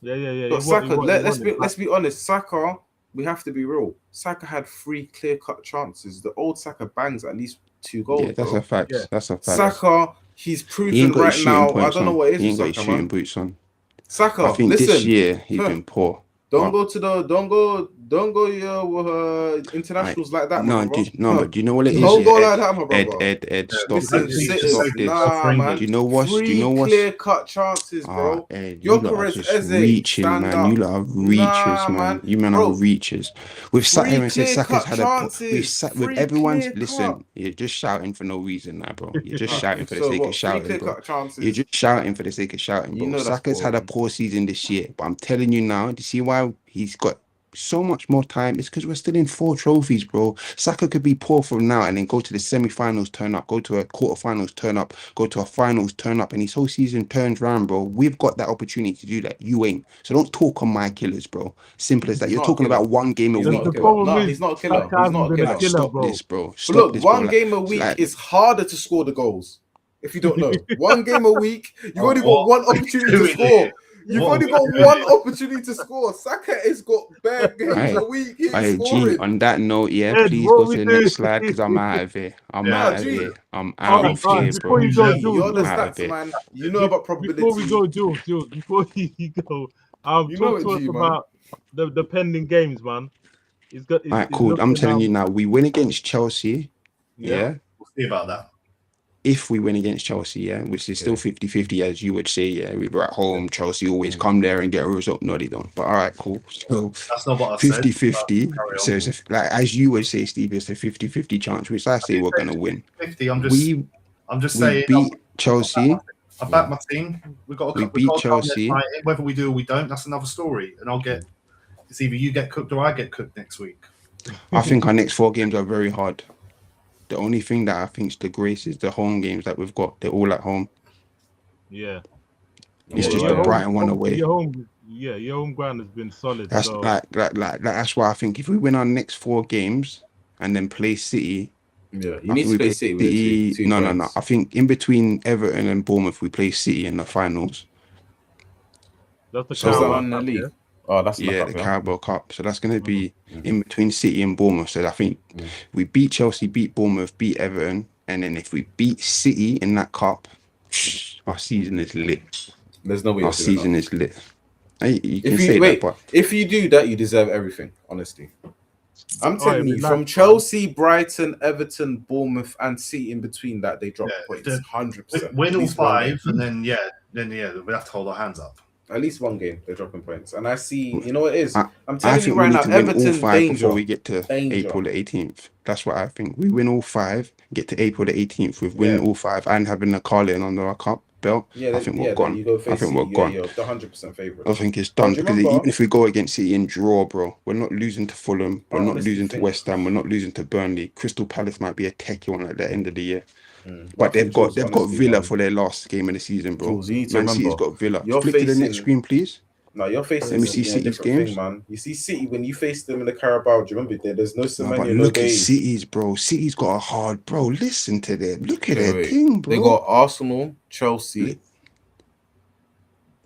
Yeah. But Saka, let's be honest. Saka, we have to be real. Saka had 3 clear-cut chances. The old Saka bangs at least 2 goals. Yeah, that's bro. a fact. Yeah. That's a fact. Saka, he's He proven ain't got his right shooting now. I points don't know on. what it is He with ain't got his Saka, shooting man. boots on. Saka, I think listen. this year he's been poor. Don't But- go internationals like that, No, my brother. but do you know what it is? Don't go Yeah, like that, my brother. Ed, stop Listen, this. sit- Stop sit- this. nah, man. Do you know what's? Do you 3 know what's? clear-cut chances, bro. Ed, Your you lot are Perez just Eze, reaching, stand man. up. You lot are reachers, Nah, man. man. You men Bro, are reachers. With Saka, 3 everyone says Saka's clear-cut had chances. with 3 everyone's clear-cut. listen. You're just shouting for no reason, now, bro. You're just shouting for the So sake what? of 3 shouting, bro. clear-cut chances. You're just shouting for the sake of shouting, bro. You know that's Saka's had a boring. poor season this year, but I'm telling you now, do you see why he's got so much more time? It's because we're still in 4 trophies, bro. Saka could be poor from now and then go to the semi-finals, turn up, go to a quarterfinals, turn up, go to a finals, turn up, and his whole season turns round, bro. We've got that opportunity to do that. You ain't. So don't talk on my killers, bro. Simple as that. He's You're not a talking killer. about one game a He's week, not a The killer. bro. problem No, is he's not a killer. Saka He's hasn't not a been killer. a killer, Stop bro. this, bro. But Stop look, this, bro. one game a week like- is harder to score the goals. If you don't know, one game a week, you've only got What? one opportunity to Doing score. it. You've What? only got one opportunity to score. Saka has got bare games Aye. a week. He ain't Hey, G, scoring. on that note, yeah, Ed, please what go we to the do? next slide because I'm out of here. I'm Yeah, out of G. here. I'm out of Alright, here, before bro. you go, G, Jules, you're the out of stats it. man. You know about probability. Before we go, Jules, before you go, You know talk it, to us G, man. about the pending games, man. All right, cool. I'm telling you now, we win against Chelsea, yeah. We'll see about that. If we win against Chelsea, yeah, which is still 50-50, as you would say, yeah, we were at home. Chelsea always come there and get a result. No, they don't. But all right, cool. So That's not what I said. 50-50. Carry on. So it's like, as you would say, Steve, it's a 50-50 chance, which I say we're gonna win. 50. I'm We just saying. beat Chelsea. I back my team. We beat Chelsea. Whether we do or we don't, that's another story. And it's either you get cooked or I get cooked next week. I think our next 4 games are very hard. The only thing that I think's the grace is the home games that we've got. They're all at home. Yeah. It's just the Brighton one away. Your home ground has been solid. That's so. that's why I think if we win our next 4 games and then play City. Yeah, you need to play City with two No. points. I think in between Everton and Bournemouth, we play City in the finals. That's the Carabao in the league. Yeah? Oh, that's the Carabao Cup. So that's going to be in between City and Bournemouth. So I think we beat Chelsea, beat Bournemouth, beat Everton, and then if we beat City in that cup, our season is lit. There's no way our season is lit. You can say that, but if you do that, you deserve everything. Honestly, I'm telling you, from Chelsea, Brighton, Everton, Bournemouth, and City in between that, they drop points. 100%. Win all 5, and then we have to hold our hands up. At least one game, they're dropping points. And I see, you know what it is? I'm I telling you right now, Everton all 5 danger. before we get to April the 18th. That's what I think. We win all 5, get to April the 18th with winning all 5 and having the Carling under our cup belt. I think we're gone. You go face I think City, we're gone. You're the 100% favourite. I think it's done because even if we go against City and draw, bro, we're not losing to Fulham. We're not losing to West Ham. We're not losing to Burnley. Crystal Palace might be a techie one at the end of the year. But they've got Villa for their last game of the season, bro. Man City's got Villa. Flick to the next screen, please. No, you're facing. Let me see City's games, thing, man. You see City when you face them in the Carabao. Do you remember there's no Semenyo, but look at City's, bro. City's got a hard, bro. Listen to them. Look at their thing, bro. They got Arsenal, Chelsea,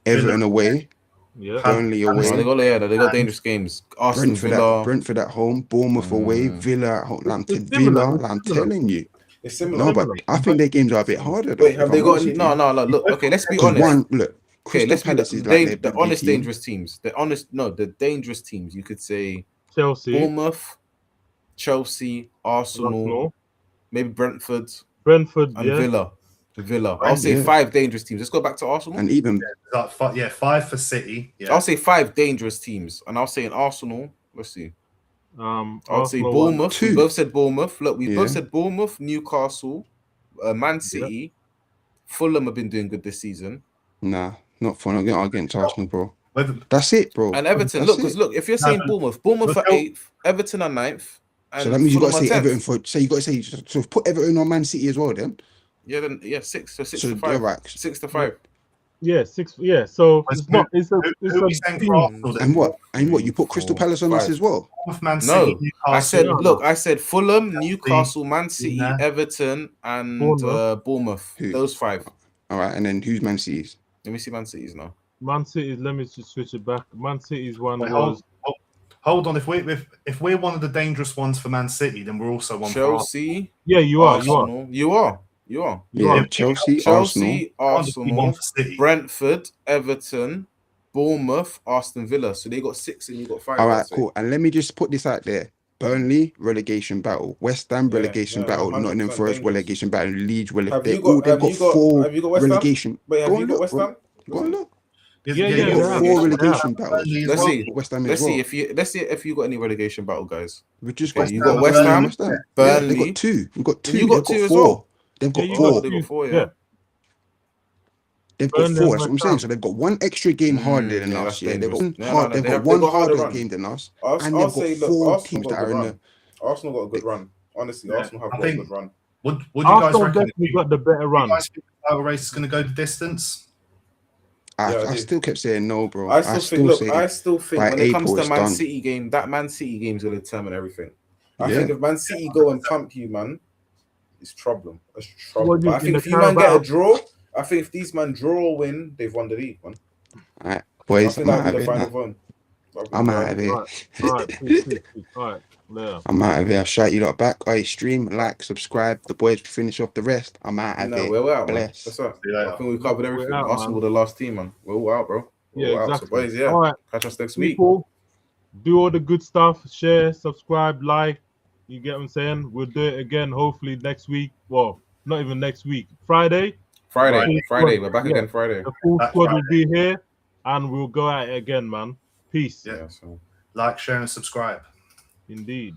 Everton away, Burnley away. They got dangerous games. Arsenal, Brentford at home, Bournemouth away, Villa at home. I'm telling you. It's similar. No, but I think their games are a bit harder. Wait, have they got any? No. Look, okay, let's be honest. Let's be the honest dangerous teams. The dangerous teams. You could say Chelsea, Bournemouth, Chelsea, Arsenal, maybe Brentford, and Villa. I'll say 5 dangerous teams. Let's go back to Arsenal. And even 5 for City. Yeah. I'll say 5 dangerous teams, and I'll say in Arsenal. Let's see. I'll say Bournemouth. We both said Bournemouth. Look, we both said Bournemouth, Newcastle, Man City, Fulham have been doing good this season. Nah, not fun against Arsenal, bro. That's it, bro. And Everton. Look, if you're saying Bournemouth are 8th, Everton are 9th. So that means you got to say Everton for. So you got to say so put Everton on Man City as well, then. Yeah, 6. So 6 to 5. Right. 6 to 5. Yeah, 6. Yeah, so it's not. It's a and what you put Crystal Palace on us as well? No, I said Fulham, Newcastle, Man City, Everton, and Bournemouth. Those 5. All right, and then who's Man City's? Let me see Man City's now. Man City's. Let me just switch it back. Man City's one was. Hold on. If we're one of the dangerous ones for Man City, then we're also one Chelsea. Yeah, you are. You are. Yeah, Chelsea, Arsenal, Brentford, Everton, Bournemouth, Aston Villa. So they got 6 and you got 5. All right, cool. And let me just put this out there. Burnley relegation battle, West Ham relegation battle, Nottingham Forest relegation battle, Leeds relegation. They've got 4 relegation. Wait, have you got West Ham? Go on, look. Yeah. 4 relegation battles. Let's see. West Ham let's see if you got any relegation battle, guys. We just got you got West Ham, Burnley. They got 2. We've got 2. You got 2 as well. They've got 4. They've got 4. Yeah. They've got 4. That's what I'm saying. So they've got 1 extra game harder than us. Yeah, they've got one harder game than us, and they've got 4 teams that are in the. Arsenal got a good run. Honestly, Arsenal have got a good run. What do you guys reckon? We got the better run. Do you guys think the title race is going to go the distance? I still kept saying no, bro. I still think when it comes to the Man City game, that Man City game is going to determine everything. I think if Man City go and pump you, man, it's trouble. It's trouble. But I think if you man get a draw, I think if these man draw or win, they've won the league, man. All right, boys, I'm out of here. I'm out of here. All right. Yeah. I'm out of here. I'll shout you lot back. Hey, stream, like, subscribe. The boys finish off the rest. I'm out of here. We're out, Bless. That's up. I think we covered everything. Arsenal were the last team, man. We're all out, bro. We're all exactly. Out. So, boys, all right. Catch us next week. Do all the good stuff. Share, subscribe, like. You get what I'm saying? We'll do it again, hopefully next week. Well, not even next week. Friday. We're back again Friday. The full squad will be here, and we'll go at it again, man. Peace. Yeah. So like, share, and subscribe. Indeed.